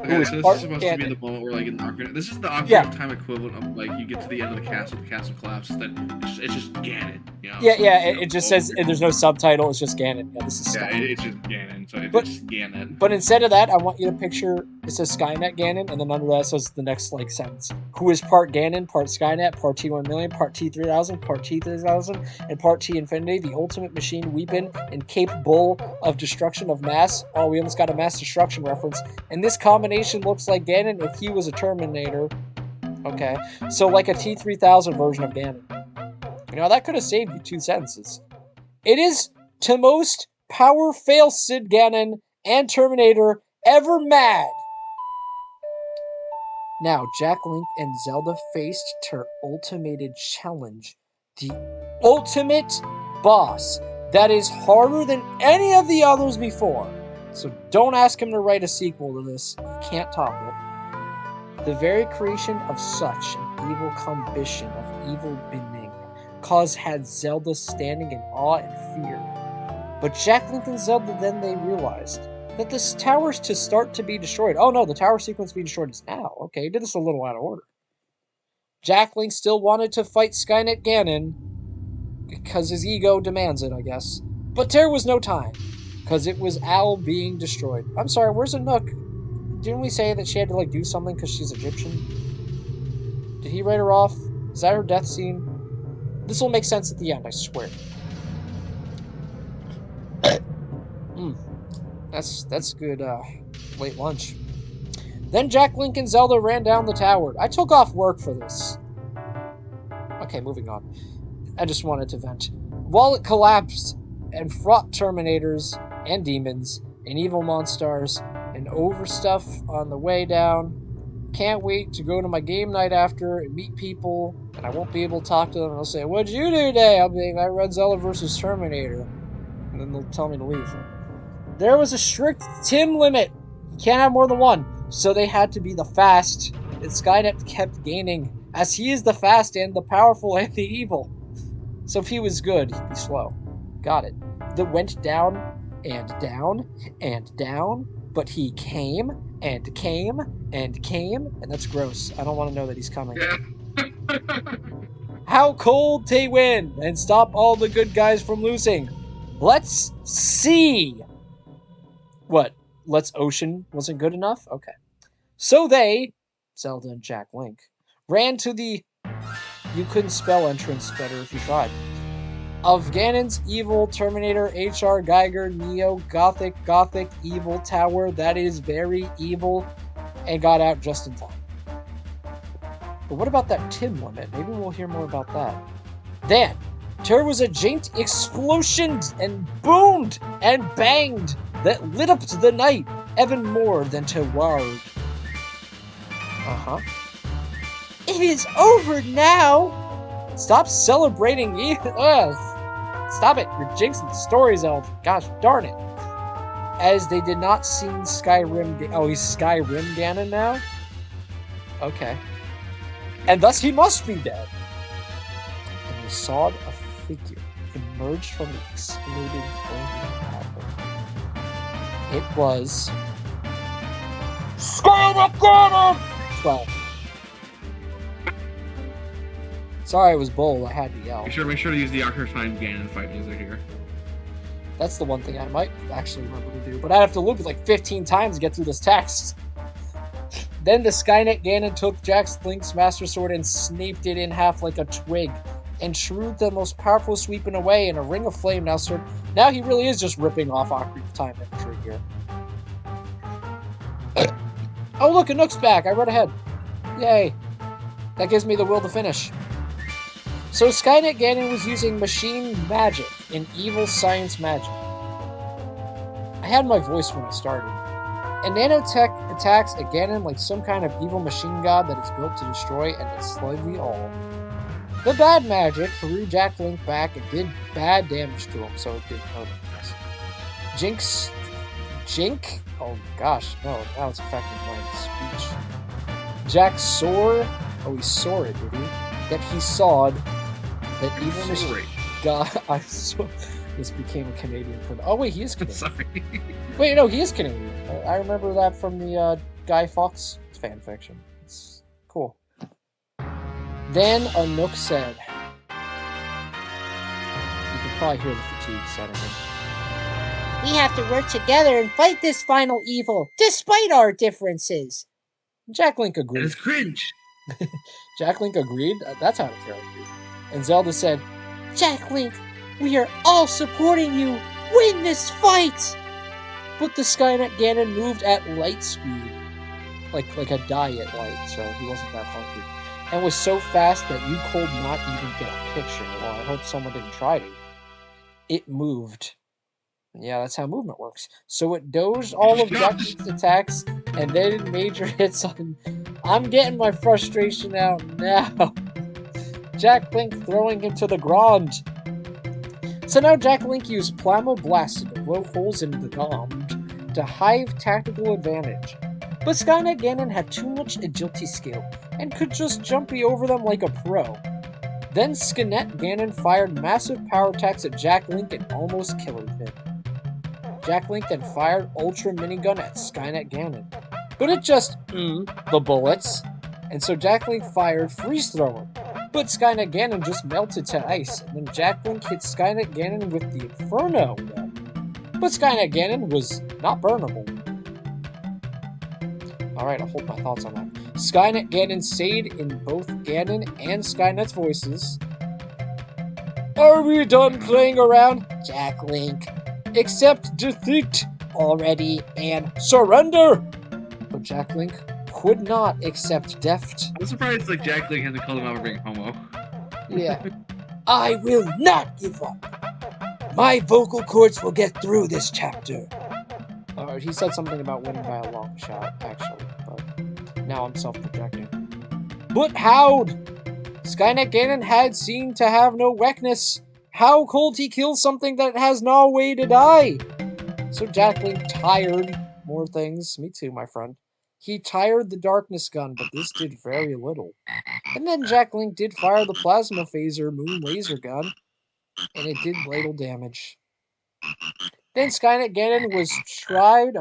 S3: Okay,
S1: is
S3: so this
S1: part
S3: is supposed to be
S1: Ganon.
S3: the moment where, like, in Ocarina, this is the Ocarina
S1: Yeah.
S3: of Time equivalent of, like, you get to the end of the castle collapses, then it's just Ganon, you know?
S1: Yeah,
S3: so,
S1: yeah,
S3: you know,
S1: it just says, there's no subtitle, it's just Ganon. Yeah, this is
S3: Yeah,
S1: Skynet.
S3: it's just Ganon, so
S1: But-
S3: it's Ganon.
S1: But instead of that, I want you to picture, it says Skynet Ganon, and then under that says the next, like, sentence. Who is part Ganon, part Skynet, part T1 million, part T3000, part T3000, and part T Infinity, the ultimate machine weapon and capable of destruction of mass. Oh, we almost got a mass destruction reference. And this combination looks like Ganon if he was a Terminator. Okay, so like a T3000 version of Ganon. You know, that could have saved you 2 sentences. It is to most power fail Sid Ganon and Terminator ever mad. Now, Jack, Link, and Zelda faced her ultimated challenge. The ultimate boss that is harder than any of the others before. So don't ask him to write a sequel to this. You can't top it. The very creation of such an evil combination of evil being cause had Zelda standing in awe and fear. But Jack, Link, and Zelda then they realized that this tower's to start to be destroyed. Oh no, the tower sequence being destroyed is now. Okay, did this a little out of order. Jack, Link still wanted to fight Skynet Ganon because his ego demands it, I guess. But there was no time, because it was Al being destroyed. I'm sorry, where's Anouk? Didn't we say that she had to, like, do something because she's Egyptian? Did he write her off? Is that her death scene? This will make sense at the end, I swear. That's good, late lunch. Then Jack, Link, and Zelda ran down the tower. I took off work for this. Okay, moving on. I just wanted to vent. While it collapsed and fought Terminators and demons and evil monsters and overstuff on the way down. Can't wait to go to my game night after and meet people, and I won't be able to talk to them, and they'll say, "What'd you do today?" I'll be like, "I read Zelda vs. Terminator." And then they'll tell me to leave. There was a strict Tim limit. You can't have more than one. So they had to be the fast, and Skynet kept gaining, as he is the fast and the powerful and the evil. So if he was good, he'd be slow. Got it. That went down, and down, and down, but he came, and came, and came, and that's gross. I don't want to know that he's coming.
S3: Yeah.
S1: How cold they win, and stop all the good guys from losing. Let's see. What? Let's Ocean wasn't good enough? Okay. So they, Zelda and Jack Link, ran to the you couldn't spell entrance better if you tried. Of Ganon's evil Terminator HR Geiger Neo Gothic evil tower that is very evil and got out just in time. But what about that Tim limit? Maybe we'll hear more about that. Then, there was a giant explosion and boomed and banged that lit up the night even more than to ward. It is over now! Stop celebrating Stop it! You're jinxing the stories, Elf. Gosh darn it. As they did not see Skyrim... Oh, he's Skyrim Ganon now? Okay. And thus he must be dead. And they saw a figure emerge from the exploded flaming apple. It was... Skyrim Ganon! 12. Sorry, it was bold. I had to yell.
S3: Make sure to use the Ocarina of Time Ganon fight music here.
S1: That's the one thing I might actually remember to do, but I'd have to loop it like 15 times to get through this text. Then the Skynet Ganon took Jack Link's Master Sword and snaped it in half like a twig, and shrewd the most powerful sweeping away in a ring of flame now, sir. Now he really is just ripping off Ocarina of Time imagery here. Oh look, Anouk's back! I read ahead. Yay. That gives me the will to finish. So Skynet Ganon was using machine magic and evil science magic. I had my voice when I started. And nanotech attacks a Ganon like some kind of evil machine god that is built to destroy and enslave you all. The bad magic threw Jack Link back and did bad damage to him, so it didn't hurt him. Jink? Oh gosh, no, now it's affecting my speech. Jack saw, he saw it, did he? That he sawed that evil machine god. I saw. This became a Canadian for. Oh wait, he is Canadian.
S3: Sorry.
S1: Wait, no, he is Canadian. I remember that from the Guy Fawkes fan fiction. It's cool. Then a Nook said, "You can probably hear the fatigue setting in. We have to work together and fight this final evil, despite our differences." Jack Link agreed.
S3: It's cringe.
S1: Jack Link agreed. That's how to character. And Zelda said, "Jack Link, we are all supporting you. Win this fight!" But the Skynet Ganon moved at light speed, like a diet light, so he wasn't that hungry, and was so fast that you could not even get a picture. Well, I hope someone didn't try to. It moved. Yeah, that's how movement works. So it dodged all of Jack Link's attacks, and then major hits on. I'm getting my frustration out now. Jack Link throwing him to the ground. So now Jack Link used Plamo Blast to blow holes into the ground to hive tactical advantage. But Skynet Ganon had too much agility skill and could just jumpy over them like a pro. Then Skynet Ganon fired massive power attacks at Jack Link and almost killed him. Jack Link then fired Ultra Minigun at Skynet Ganon. But it just the bullets. And so Jack Link fired Freeze Thrower. But Skynet Ganon just melted to ice, and then Jack Link hit Skynet Ganon with the Inferno gun. But Skynet Ganon was not burnable. Alright, I'll hold my thoughts on that. Skynet Ganon said in both Ganon and Skynet's voices, "Are we done playing around, Jack Link? Accept defeat already and surrender!" But Jack Link could not accept deft.
S3: I'm surprised like Jack Link hasn't called him out for being homo.
S1: Yeah. "I will not give up. My vocal cords will get through this chapter." He said something about winning by a long shot, actually, but now I'm self-projecting. But how'd? Skynet Ganon had seemed to have no weakness. How could he kill something that has no way to die? So Jack Link tired more things. Me too, my friend. He tired the darkness gun, but this did very little. And then Jack Link did fire the plasma phaser moon laser gun, and it did little damage. Then Skynet Ganon was tried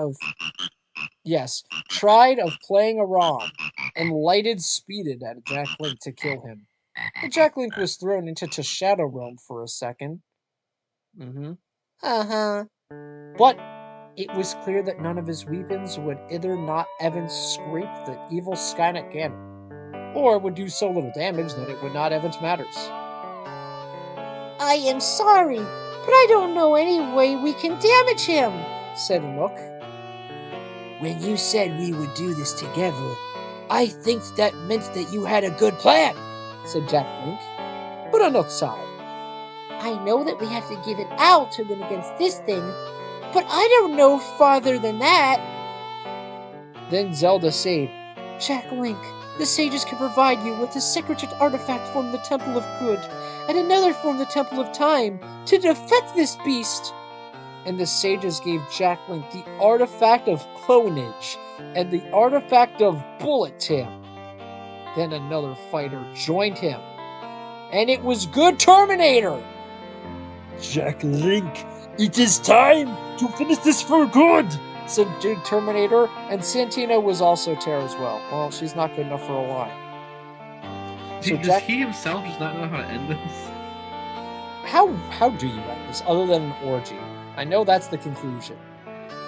S1: of playing around, and lighted speeded at Jack Link to kill him. But Jack Link was thrown into Shadow Realm for a second. But it was clear that none of his weapons would either not even scrape the evil Skynet Ganon, or would do so little damage that it would not even matters. "I am sorry, but I don't know any way we can damage him," said Nook. "When you said we would do this together, I think that meant that you had a good plan," said Jack Link. But Nook sighed. "I know that we have to give it out to win against this thing, but I don't know farther than that." Then Zelda said, "Jack Link, the sages can provide you with a secreted artifact from the Temple of Good, and another from the Temple of Time, to defeat this beast." And the sages gave Jack Link the artifact of clonage, and the artifact of bullet tip. Then another fighter joined him, and it was good Terminator. "Jack Link, it is time to finish this for good," said Dude Terminator, and Santina was also Terra as well. Well, she's not good enough for a line. So
S3: Does he himself just not know how to end this?
S1: How do you end this, other than an orgy? I know that's the conclusion,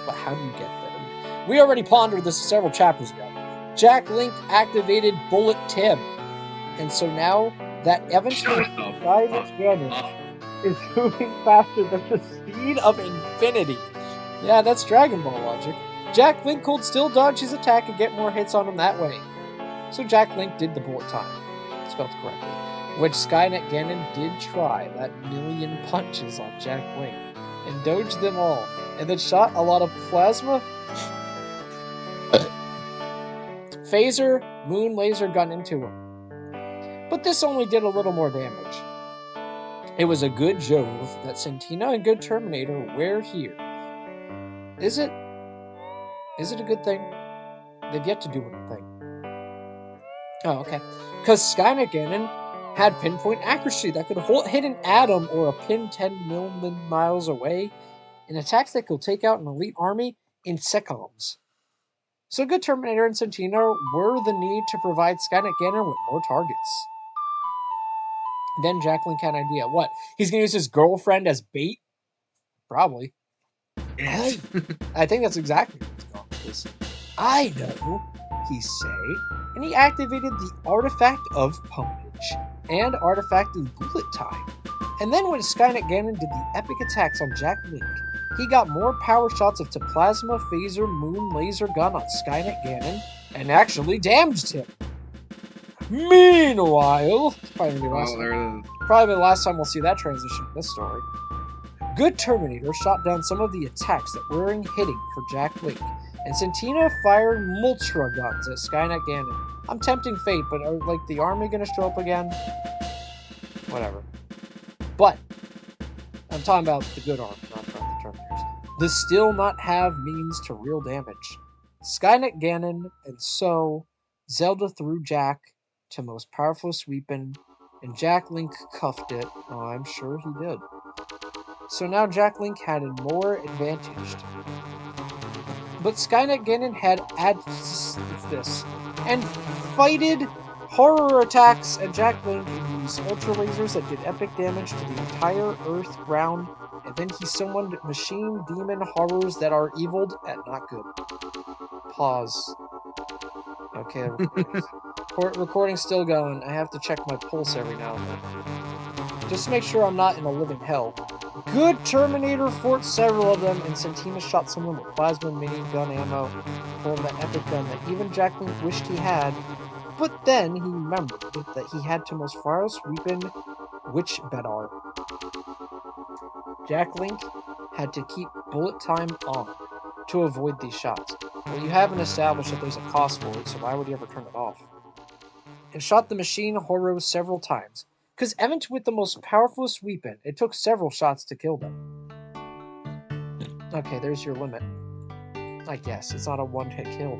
S1: but how do you get there? We already pondered this several chapters ago. Jack Link activated Bullet Tim, and so now that eventually Skynet Ganon is moving faster than the speed of infinity. Yeah, that's Dragon Ball logic. Jack Link could still dodge his attack and get more hits on him that way. So Jack Link did the bullet time. Spelled correctly. When Skynet Ganon did try that million punches on Jack Link and dodged them all, and then shot a lot of plasma, phaser, moon laser gun into him. But this only did a little more damage. It was a good Jove that Santina and good Terminator were here. Is it a good thing? They've yet to do anything. Oh, okay. Because Skynet Ganon had pinpoint accuracy that could hit an atom or a pin 10 million miles away in attacks that could take out an elite army in seconds. So good Terminator and Santina were the need to provide Skynet Ganon with more targets. Then Jack Link had an idea. What? He's going to use his girlfriend as bait? Probably.
S3: Yes.
S1: I think that's exactly what's going on with this. I know, he say, and he activated the Artifact of Ponage and Artifact of Bullet Time. And then when Skynet Ganon did the epic attacks on Jack Link, he got more power shots of Plasma Phaser Moon Laser Gun on Skynet Ganon and actually damaged him. Meanwhile, probably the last time we'll see that transition in this story. Good Terminator shot down some of the attacks that were hitting for Jack Link, and Santina fired Multra guns at Skynet Ganon. I'm tempting fate, but are the army gonna show up again? Whatever. But I'm talking about the good army, not the Terminators. The still not have means to real damage. Skynet Ganon, and so Zelda threw Jack to most powerful sweepin', and Jack Link cuffed it. Oh, I'm sure he did. So now Jack Link had a more advantaged. But Skynet Ganon had this and fighted horror attacks at Jack Link and used ultra lasers that did epic damage to the entire Earth ground, and then he summoned machine demon horrors that are eviled at not good. Pause. Okay, recording's still going. I have to check my pulse every now and then. Just to make sure I'm not in a living hell. Good Terminator fought several of them, and Santina shot some of them with plasma mini gun ammo, pulling that epic gun that even Jack Link wished he had. But then he remembered that he had to most fire sweeping Witch Bedar. Jack Link had to keep bullet time on to avoid these shots. Well, you haven't established that there's a cost for it, so why would you ever turn it off? And shot the machine horror several times. Because even with the most powerful sweep-in, it took several shots to kill them. Okay, there's your limit. I guess. It's not a one-hit kill.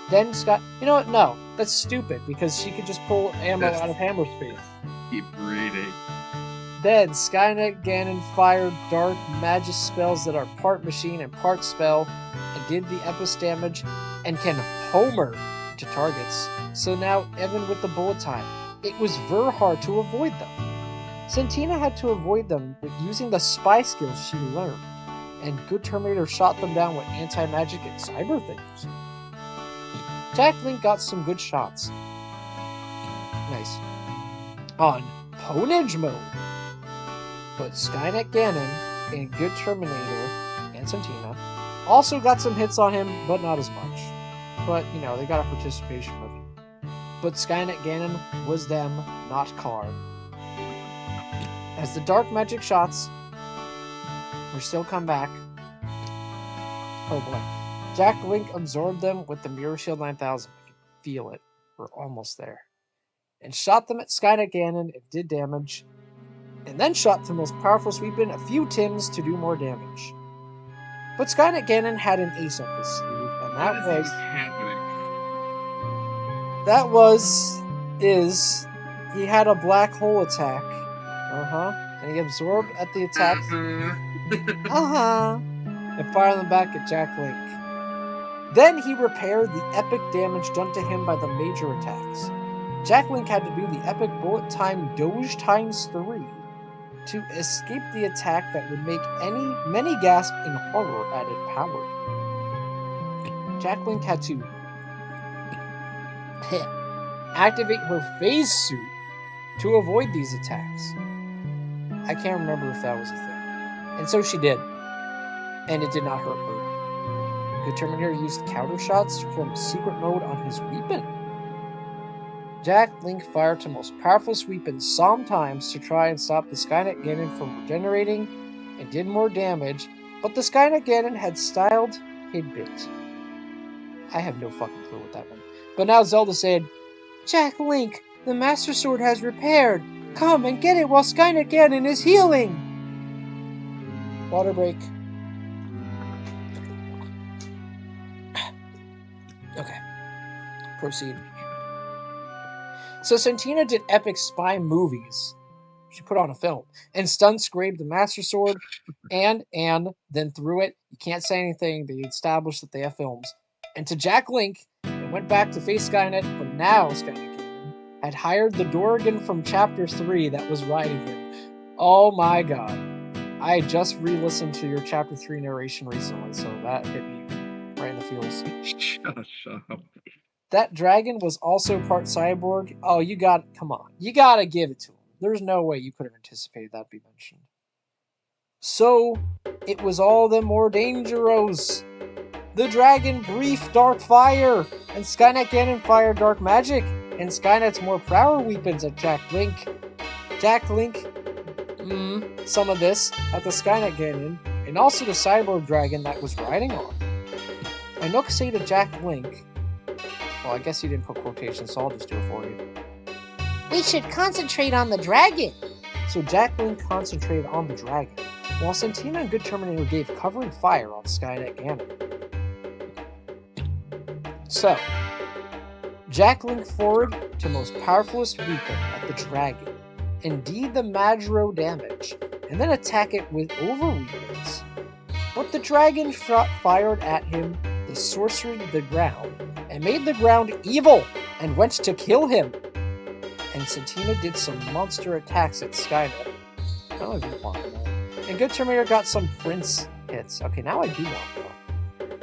S1: Then Scott... You know what? No. That's stupid, because she could just pull ammo out of hammer speed.
S3: Keep reading.
S1: Then Skynet Ganon fired dark magic spells that are part machine and part spell, and did the epic damage, and can homer to targets. So now, even with the bullet time, it was very hard to avoid them. Santina had to avoid them with using the spy skills she learned, and Good Terminator shot them down with anti-magic and cyber things. Jack Link got some good shots. Nice. On Ponage mode. But Skynet Ganon and Good Terminator and Santina also got some hits on him, but not as much. But, you know, they got a participation movie. But Skynet Ganon was them, not Carr. As the dark magic shots were still come back, oh boy, Jack Link absorbed them with the Mirror Shield 9000. I can feel it. We're almost there. And shot them at Skynet Ganon and did damage. And then shot the most powerful sweep in a few Tims to do more damage. But Skynet Ganon had an ace up his sleeve, and he had a black hole attack. And he absorbed at the attacks. And fired them back at Jack Link. Then he repaired the epic damage done to him by the major attacks. Jack Link had to do the epic bullet time Doge times 3 to escape the attack that would make many gasp in horror added power. Jack Link had to activate her phase suit to avoid these attacks. I can't remember if that was a thing. And so she did. And it did not hurt her. Good Terminator used counter shots from secret mode on his weapon. Jack Link fired the most powerful weapon sometimes to try and stop the Skynet Ganon from regenerating and did more damage, but the Skynet Ganon had styled Hidbit. I have no fucking clue what that meant. But now Zelda said, Jack Link, the Master Sword has repaired. Come and get it while Skynet Ganon is healing. Water break. Okay. Proceed. So Santina did epic spy movies. She put on a film and stun scraped the Master Sword and then threw it. You can't say anything. They established that they have films. And to Jack Link, it went back to face Skynet, but now Skynet Ganon had hired the Dorgan from Chapter 3 that was riding him. Oh my god. I just re-listened to your Chapter 3 narration recently, so that hit me right in the feels.
S3: Shut up.
S1: That dragon was also part cyborg. Oh, come on. You gotta give it to him. There's no way you could have anticipated that be mentioned. So, it was all the more dangerous. The dragon breathed dark fire, and Skynet Ganon fired dark magic, and Skynet's more power weapons at Jack Link. Jack Link, some of this at the Skynet Ganon, and also the cyborg dragon that was riding on. And Nook say to Jack Link, well, I guess you didn't put quotations, so I'll just do it for you. We should concentrate on the dragon. So Jack Link concentrated on the dragon, while Santina and Good Terminator gave covering fire on Skynet Ganon. So, Jack Link forward to most powerfulest weapon at the dragon, indeed the Majro damage, and then attack it with over weapons. But the dragon fired at him the sorcery of the ground, and made the ground evil, and went to kill him. And Santina did some monster attacks at Skynet. I don't even want to know. And Good Terminator got some Prince hits. Okay, now I do want to know.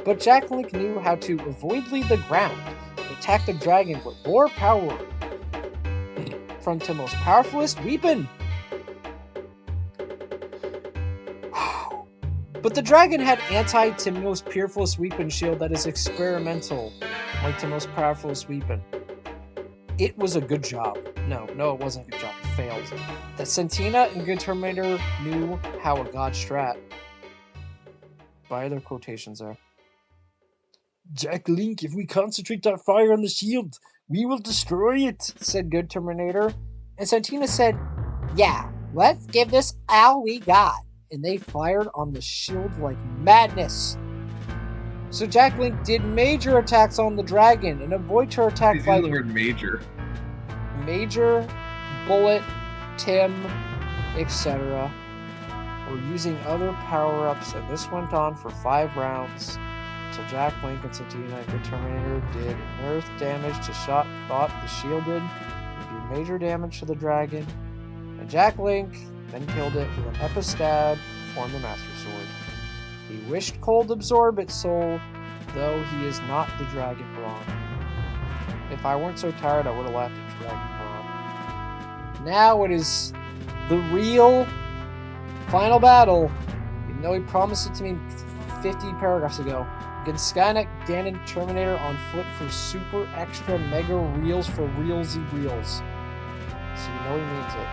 S1: But Jack Link knew how to avoidly the ground and attack the dragon with more power. From the most powerfulest weapon. But the dragon had to most powerfulest weapon shield that is experimental, like the most powerfulest weapon. It was a good job. No, it wasn't a good job. It failed. That Santina and Good Terminator knew how a god strat. By their quotations there. Jack Link, if we concentrate our fire on the shield, we will destroy it, said Good Terminator. And Santina said, yeah, let's give this all we got. And they fired on the shield like madness. So Jack Link did major attacks on the dragon and avoided her attack by
S3: the word major.
S1: Major, Bullet, Tim, etc. were using other power-ups, and this went on for 5 rounds until Jack Link and Santina and Good Terminator did earth damage to thought the shielded and do major damage to the dragon. And Jack Link then killed it with an epistab form the Master Sword. He wished Cold absorb its soul, though he is not the Dragon Brawn. If I weren't so tired, I would have left the Dragon Brawn. Now it is the real final battle, even though he promised it to me 50 paragraphs ago, against Skynet, Ganon, Terminator on foot for super extra mega reels for realsy reels. So you know he means it.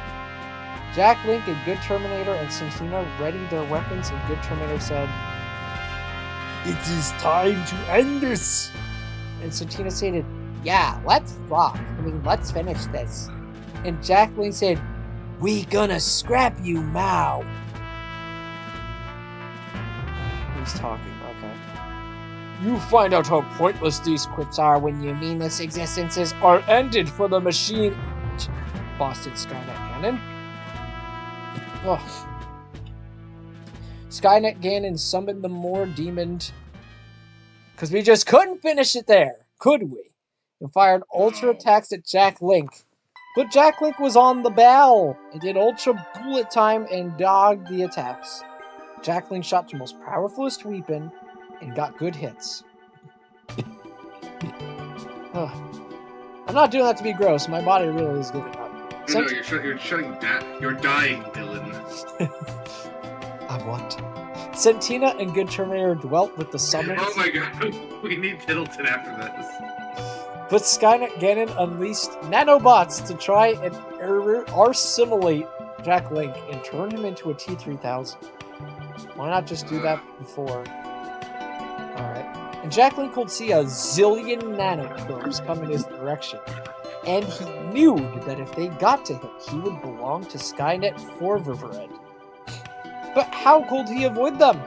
S1: Jack Link and Good Terminator and Santina readied their weapons, and Good Terminator said, "It is time to end this!" And Santina stated, "Yeah, let's rock. Let's finish this." And Jack Link said, "We gonna scrap you, Mao." Who's talking? Okay. You find out how pointless these quips are when your meaningless existences are ended for the machine. Boston Skynet Ganon. Ugh. Skynet Ganon summoned the more demon. Because we just couldn't finish it there, could we? And fired ultra attacks at Jack Link. But Jack Link was on the bell and did ultra bullet time and dogged the attacks. Jack Link shot the most powerfulest weapon and got good hits. Ugh. I'm not doing that to be gross. My body really is giving up.
S3: No, you're shutting down. You're dying, Dylan.
S1: I want. Santina and Good Terminator dwelt with the summons.
S3: Oh my god, we need Tiddleton after this.
S1: but Skynet Ganon unleashed nanobots to try and assimilate Jack Link and turn him into a T-3000. Why not just do that before? Alright. And Jack Link could see a zillion nanocurves come in his direction. And he knew that if they got to him, he would belong to Skynet Forververed. But how could he avoid them?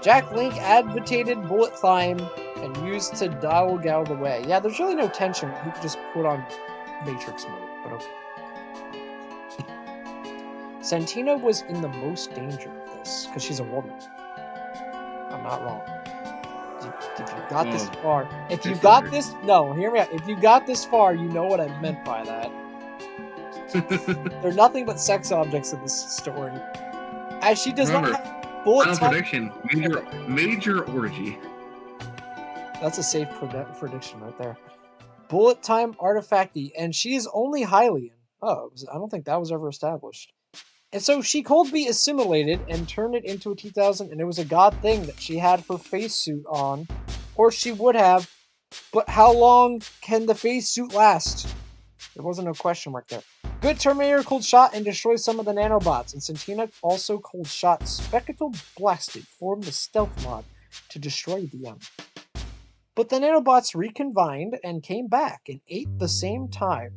S1: Jack Link advocated bullet time and used to dial out the way. Yeah, there's really no tension. He could just put on Matrix mode, but okay. Santina was in the most danger of this, because she's a woman. I'm not wrong. If you got this far... If you got this... No, hear me out. If you got this far, you know what I meant by that. They're nothing but sex objects in this story. As she does not have bullet time...
S3: prediction. Major orgy.
S1: That's a safe prediction right there. Bullet time artifacty, and she is only Hylian. Oh, I don't think that was ever established. And so she could be assimilated and turned it into a T-1000, and it was a god thing that she had her face suit on, or she would have. But how long can the face suit last? There wasn't a question mark there. Good Terminator cold shot and destroy some of the nanobots, and Santina also cold shot Spectral Blasted, formed the stealth mod to destroy them. But the nanobots reconvened and came back and ate the same time.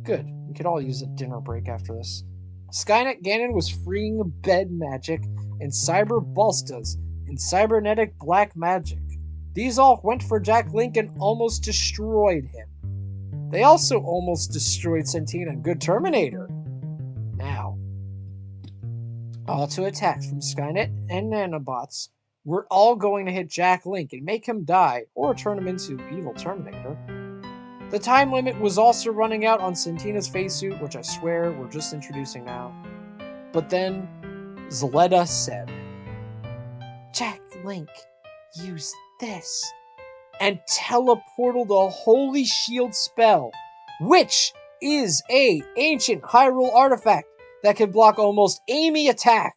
S1: Good. We could all use a dinner break after this. Skynet Ganon was freeing bed magic and cyber balstas and cybernetic black magic. These all went for Jack Link and almost destroyed him. They also almost destroyed Santina and Good Terminator. Now, all two attacks from Skynet and nanobots were all going to hit Jack Link and make him die or turn him into evil Terminator. The time limit was also running out on Santina's face suit, which I swear we're just introducing now. But then, Zelda said, Jack Link, use this, and teleported the Holy Shield spell, which is a ancient Hyrule artifact that can block almost any attack.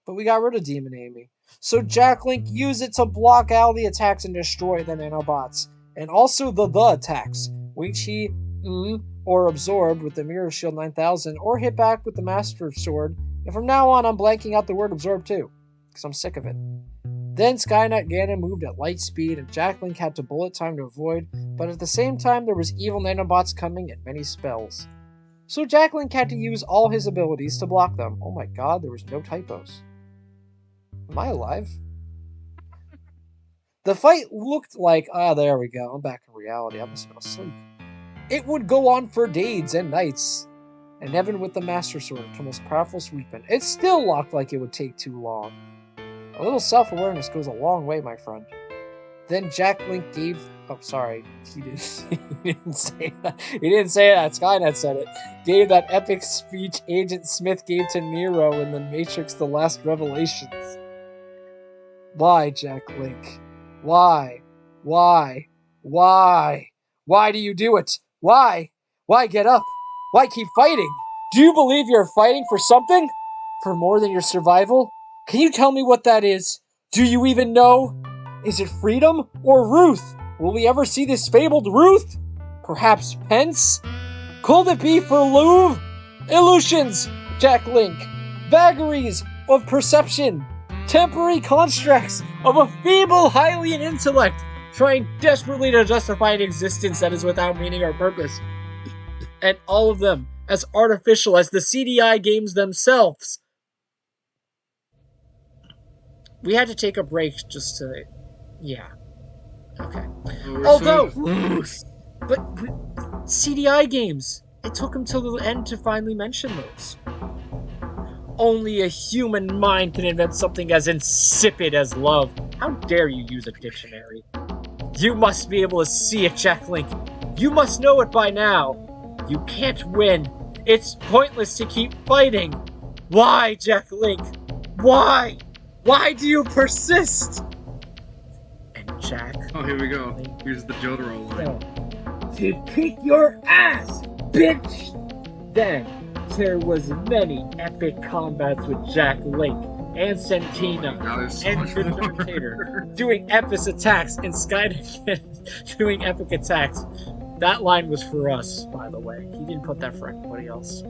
S1: But we got rid of Demon Amy. So Jack Link used it to block out the attacks and destroy the nanobots. And also the attacks, which he or absorbed with the Mirror Shield 9000, or hit back with the Master Sword. And from now on, I'm blanking out the word absorb too, because I'm sick of it. Then Skynet Ganon moved at light speed, and Jack Link had to bullet time to avoid, but at the same time, there was evil nanobots coming and many spells. So Jack Link had to use all his abilities to block them. Oh my god, there was no typos. Am I alive? The fight looked like, there we go, I'm back in reality, I must have been asleep. It would go on for days and nights, and even with the Master Sword, the most powerful sweeping, it still looked like it would take too long. A little self-awareness goes a long way, my friend. Then Jack Link gave, he didn't say that. He didn't say that, Skynet said it. Gave that epic speech Agent Smith gave to Neo in The Matrix The Last Revelations. Why, Jack Link? Why? Why? Why? Why do you do it? Why? Why get up? Why keep fighting? Do you believe you're fighting for something? For more than your survival? Can you tell me what that is? Do you even know? Is it freedom or Ruth? Will we ever see this fabled Ruth? Perhaps Pence? Could it be for Louvre? Illusions, Jack Link. Vagaries of perception. Temporary constructs of a feeble Hylian intellect, trying desperately to justify an existence that is without meaning or purpose. And all of them as artificial as the CDI games themselves. We had to take a break just to... Yeah. Okay. Although... But CDI games, it took them till the end to finally mention those. Only a human mind can invent something as insipid as love. How dare you use a dictionary? You must be able to see it, Jack Link. You must know it by now. You can't win. It's pointless to keep fighting. Why, Jack Link? Why? Why do you persist? And Jack...
S3: Oh, here we go. Here's the Jotaro line.
S1: To kick your ass, bitch! Then... there was many epic combats with Jack Link, and Sentina
S3: Now there's so
S1: and
S3: much
S1: the
S3: more.
S1: Terminator doing epic attacks and Skynet doing epic attacks. That line was for us, by the way. He didn't put that for anybody else.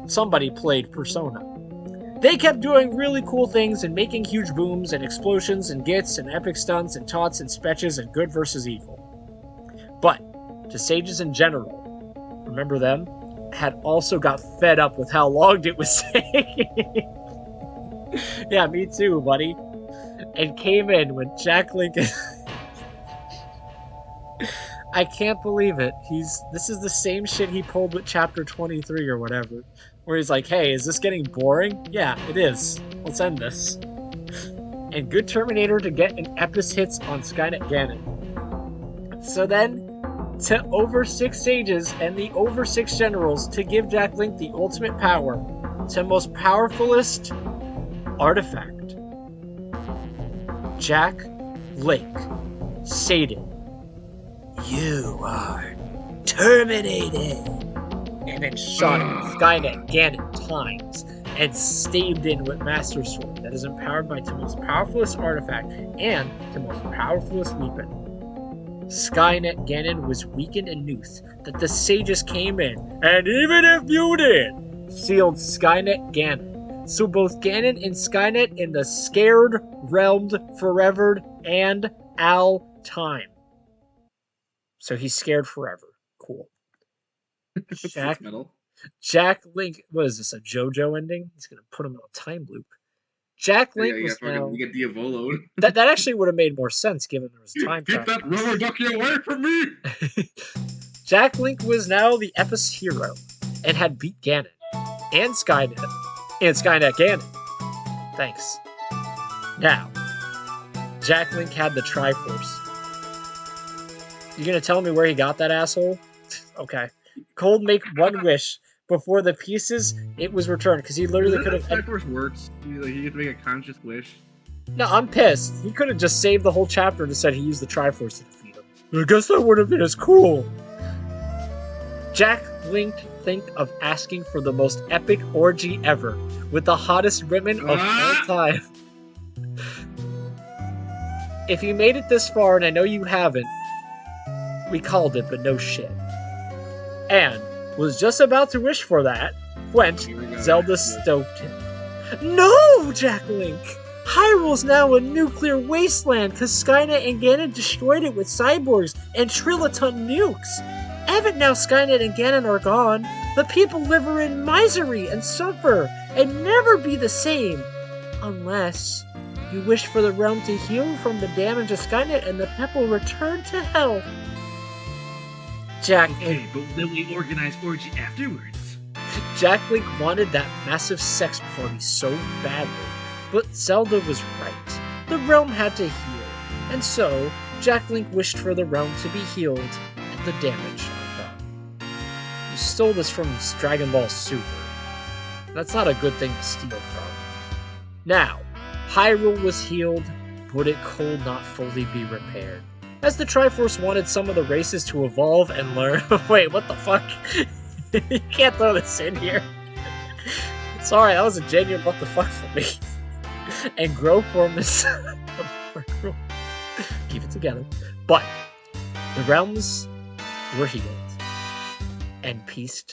S1: Somebody played Persona. They kept doing really cool things and making huge booms and explosions and gits and epic stunts and taunts and spetches and good versus evil. But to sages in general, remember them, had also got fed up with how long it was taking. Yeah, me too, buddy. And came in when Jack Lincoln. I can't believe it. This is the same shit he pulled with chapter 23 or whatever. Where he's like, hey, is this getting boring? Yeah, it is. Let's end this. And good Terminator to get an epic hits on Skynet Ganon. So then, to over 6 sages and the over 6 generals to give Jack Link the ultimate power, to most powerfulest artifact. Jack Link stated, "You are terminated," and then shot at Skynet Ganon times and stabbed in with Master Sword that is empowered by the most powerfulest artifact and the most powerfulest weapon. Skynet Ganon was weakened enough that the sages came in, and even if you did, sealed Skynet Ganon. So both Ganon and Skynet in the scared, realmed, forever, and all time. So he's scared forever. Cool.
S3: That's metal.
S1: Jack Link, what is this, a JoJo ending? He's gonna put him in a time loop. Jack Link was now...
S3: You get Diavolo.
S1: That actually would have made more sense given there was time
S2: Keep
S1: travel.
S2: that rubber ducky away from me!
S1: Jack Link was now the Epis hero and had beat Ganon and Skynet Ganon. Thanks. Now, Jack Link had the Triforce. You gonna tell me where he got that, asshole? Okay. Cold make one wish before the pieces it was returned, because he literally could have...
S3: Triforce works. He had to make a conscious wish.
S1: No, I'm pissed. He could have just saved the whole chapter and said he used the Triforce to defeat him. I guess that would have been as cool. Jack Link think of asking for the most epic orgy ever with the hottest women of all time. If you made it this far, and I know you haven't, we called it, but no shit. And was just about to wish for that when Zelda stoked him. No, Jack Link! Hyrule's now a nuclear wasteland because Skynet and Ganon destroyed it with cyborgs and trillaton nukes. Even now Skynet and Ganon are gone, the people live in misery and suffer and never be the same. Unless you wish for the realm to heal from the damage of Skynet and the people return to health. Jack Link.
S3: Okay, but then we organize orgy afterwards.
S1: Jack Link wanted that massive sex party so badly, but Zelda was right. The realm had to heal, and so Jack Link wished for the realm to be healed and the damage undone. You stole this from Dragon Ball Super. That's not a good thing to steal from. Now, Hyrule was healed, but it could not fully be repaired, as the Triforce wanted some of the races to evolve and learn. Wait, what the fuck? You can't throw this in here. Sorry, that was a genuine what the fuck for me. And grow formless. Keep it together. But the realms were healed, and peace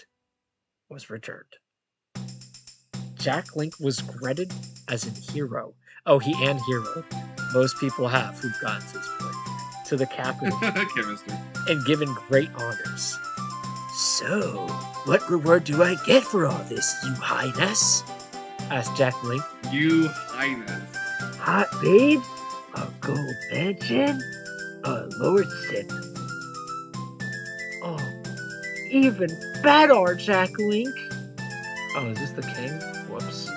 S1: was returned. Jack Link was credited as a hero. Oh, and hero. Most people have who've gotten to this point. To the capital.
S3: Chemistry.
S1: And given great honors. So, what reward do I get for all this, you highness? Asked Jack Link.
S3: You highness.
S1: Hot babe? A gold mansion? A Lord Sip? Oh, even better, Jack Link. Oh, is this the king? Whoops.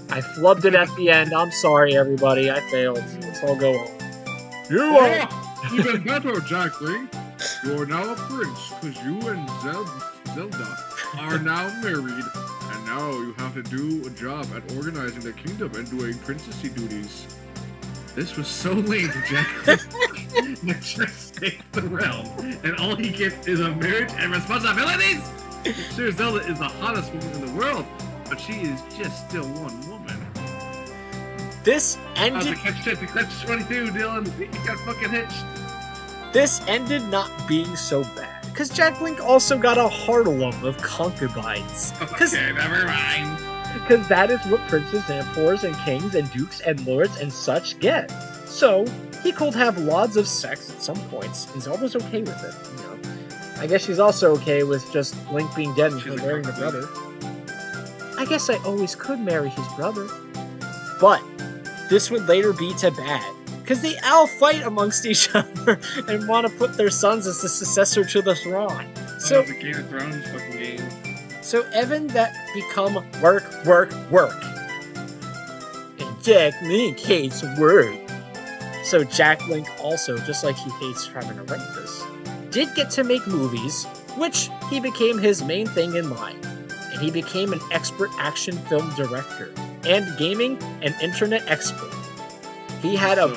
S1: I flubbed it at the end. I'm sorry, everybody. I failed. Let's all go home.
S2: You are even better, Jack Link. You are now a prince, because you and Zelda are now married. And now you have to do a job at organizing the kingdom and doing princessy duties.
S3: This was so lame to Jack Link. He just saved the realm, and all he gets is a marriage and responsibilities? Sure, Zelda is the hottest woman in the world, but she is just still one woman.
S1: This
S3: That was a
S1: ended.
S3: catch 22, Dylan. You got fucking hitched.
S1: This ended not being so bad, because Jack Link also got a heartload of concubines.
S3: Okay, never mind.
S1: Because that is what princes and emperors and kings and dukes and lords and such get. So, he could have lots of sex at some points, and Zelda's okay with it, you know. I guess she's also okay with just Link being dead and her marrying the brother. I guess I always could marry his brother. But, this would later be to bad, because they all fight amongst each other and want to put their sons as the successor to the throne. So,
S3: the Game of Thrones fucking game.
S1: So Evan that become work. And Jack Link hates work. So Jack Link also, just like he hates having to write this, did get to make movies, which he became his main thing in life. And he became an expert action film director and gaming and internet expert. He had a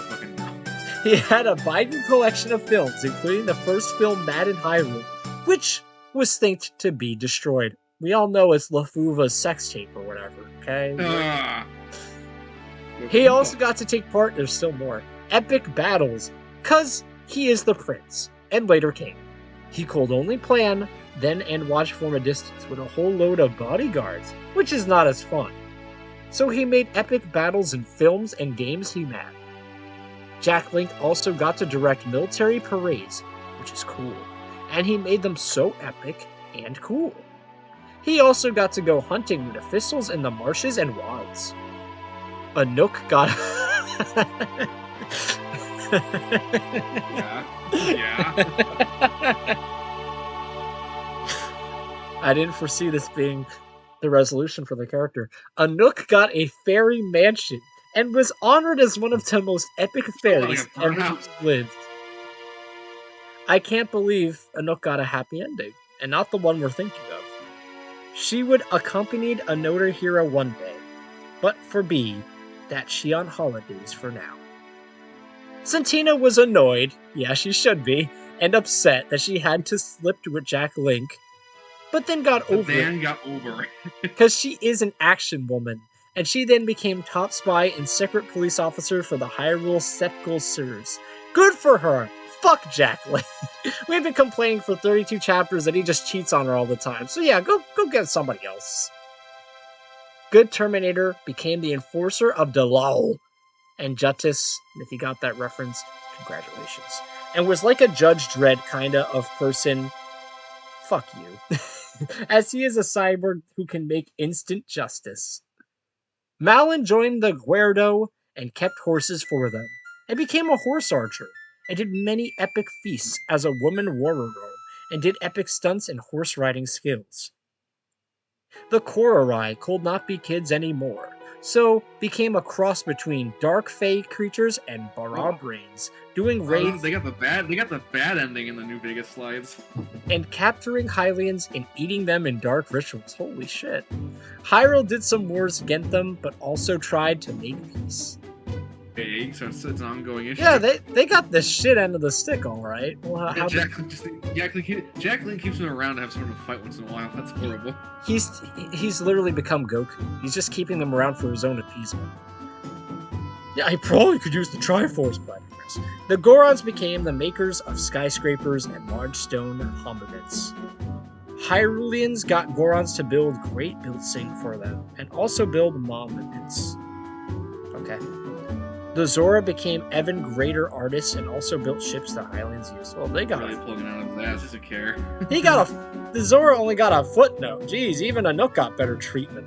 S1: Biden collection of films, including the first film Mad in Hyrule, which was thinked to be destroyed. We all know it's LaFuva's sex tape or whatever, okay? He also got to take part, there's still more, epic battles, cause he is the prince, and later king. He could only plan, then and watch from a distance with a whole load of bodyguards, which is not as fun. So he made epic battles in films and games he made. Jack Link also got to direct military parades, which is cool, and he made them so epic and cool. He also got to go hunting with officials in the marshes and wilds. A Nook got...
S3: Yeah.
S1: I didn't foresee this being the resolution for the character. A Nook got a fairy mansion and was honored as one of the most epic fairies ever lived. I can't believe a Nook got a happy ending, and not the one we're thinking of. She would accompanied another hero one day, but for B, that she on holidays for now. Santina was annoyed, yeah she should be, and upset that she had to slip with Jack Link, but then got over it. Because she is an action woman, and she then became top spy and secret police officer for the Hyrule Sepgal Sirs. Good for her! Fuck Jack Link. We've been complaining for 32 chapters that he just cheats on her all the time, so yeah, go get somebody else. Good Terminator became the enforcer of the law, and Justice, if you got that reference, congratulations. And was like a Judge Dredd kinda of person. Fuck you. As he is a cyborg who can make instant justice. Malin joined the Guerdo and kept horses for them, and became a horse archer, and did many epic feasts as a woman warrior, and did epic stunts and horse riding skills. The Korarai could not be kids anymore, so became a cross between dark fae creatures and Bara brains, doing raids.
S3: They got the bad ending in the New Vegas slides.
S1: And capturing Hylians and eating them in dark rituals. Holy shit. Hyrule did some wars against them, but also tried to make peace.
S3: Okay, so it's an ongoing issue.
S1: Yeah, they got the shit end of the stick, alright. Well,
S3: Jack Link keeps him around to have sort of a fight once in a while. That's horrible.
S1: He's literally become Goku. He's just keeping them around for his own appeasement. Yeah, I probably could use the Triforce platforms. The Gorons became the makers of skyscrapers and large stone hominids. Hyruleans got Gorons to build great building for them, and also build monuments. Okay. The Zora became even greater artists and also built ships the Hylians used. Well, they got
S3: really plugging out of that. Doesn't care.
S1: The Zora only got a footnote. Jeez, even a Nook got better treatment.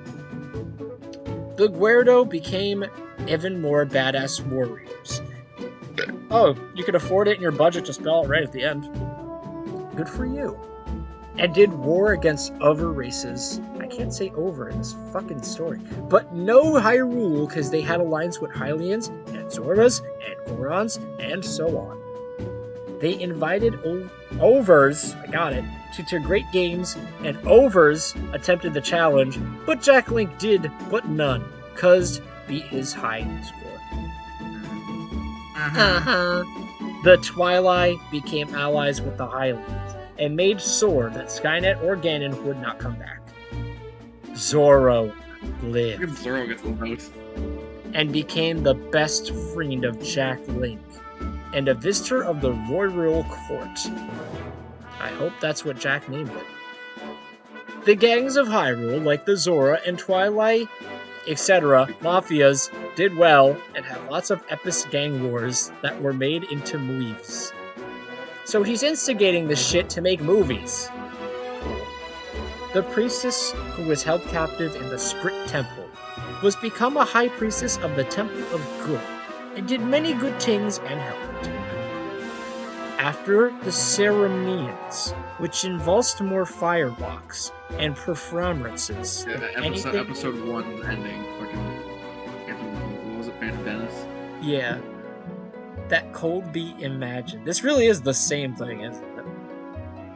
S1: The Guerdo became even more badass warriors. Oh, you could afford it in your budget to spell it right at the end. Good for you. And did war against other races. I can't say over in this fucking story. But no Hyrule, because they had alliance with Hylians, and Zoras, and Gorons, and so on. They invited Overs, I got it, to great games, and Overs attempted the challenge, but Jack Link did, but none, cause beat his high score. The Twilight became allies with the Hylians, and made sure that Skynet or Ganon would not come back. Zoro lived.
S3: Zoro gets the votes.
S1: and became the best friend of Jack Link and a visitor of the royal court. I hope that's what Jack named it. The gangs of Hyrule, like the Zora and Twilight, etc., mafias, did well and had lots of epic gang wars that were made into movies. So he's instigating this shit to make movies. The priestess who was held captive in the Sprit Temple was become a high priestess of the Temple of Good and did many good things and helped. After the ceremonies, which involved more firewalks and performances,
S3: episode 1 ending. What was it, Phantom Dennis?
S1: Yeah. That cold beat Imagine. This really is the same thing, isn't it?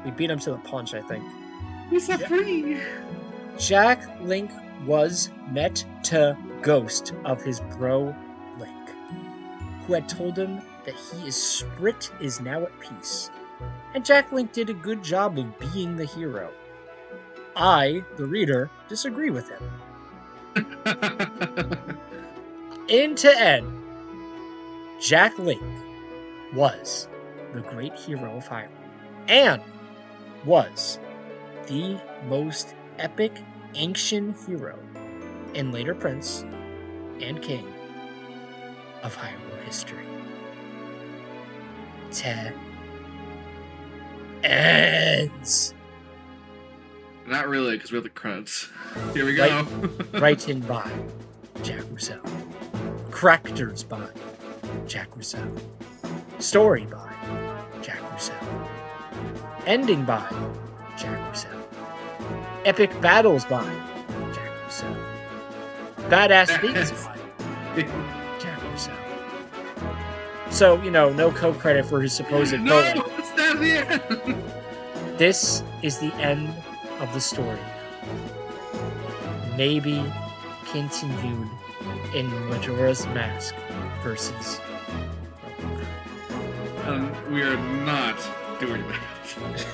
S1: We beat him to the punch, I think.
S3: We're set free!
S1: Jack Link was met to ghost of his bro Link, who had told him that his spirit is now at peace. And Jack Link did a good job of being the hero. I, the reader, disagree with him. End to end, Jack Link was the great hero of Hyrule and was the most epic ancient hero and later prince and king of Hyrule history. Ends.
S3: Not really, because we have the credits. Here we go.
S1: Written by Jack Russell. Characters by Jack Russell. Story by Jack Russell. Ending by Jack Russell. Epic battles by Jack Russell. Badass beats by Jack Russell. So, no co-credit for his supposed
S3: No,
S1: villain.
S3: it's not the end.
S1: This is the end of the story. Maybe continued in Majora's Mask versus.
S3: We are not doing that.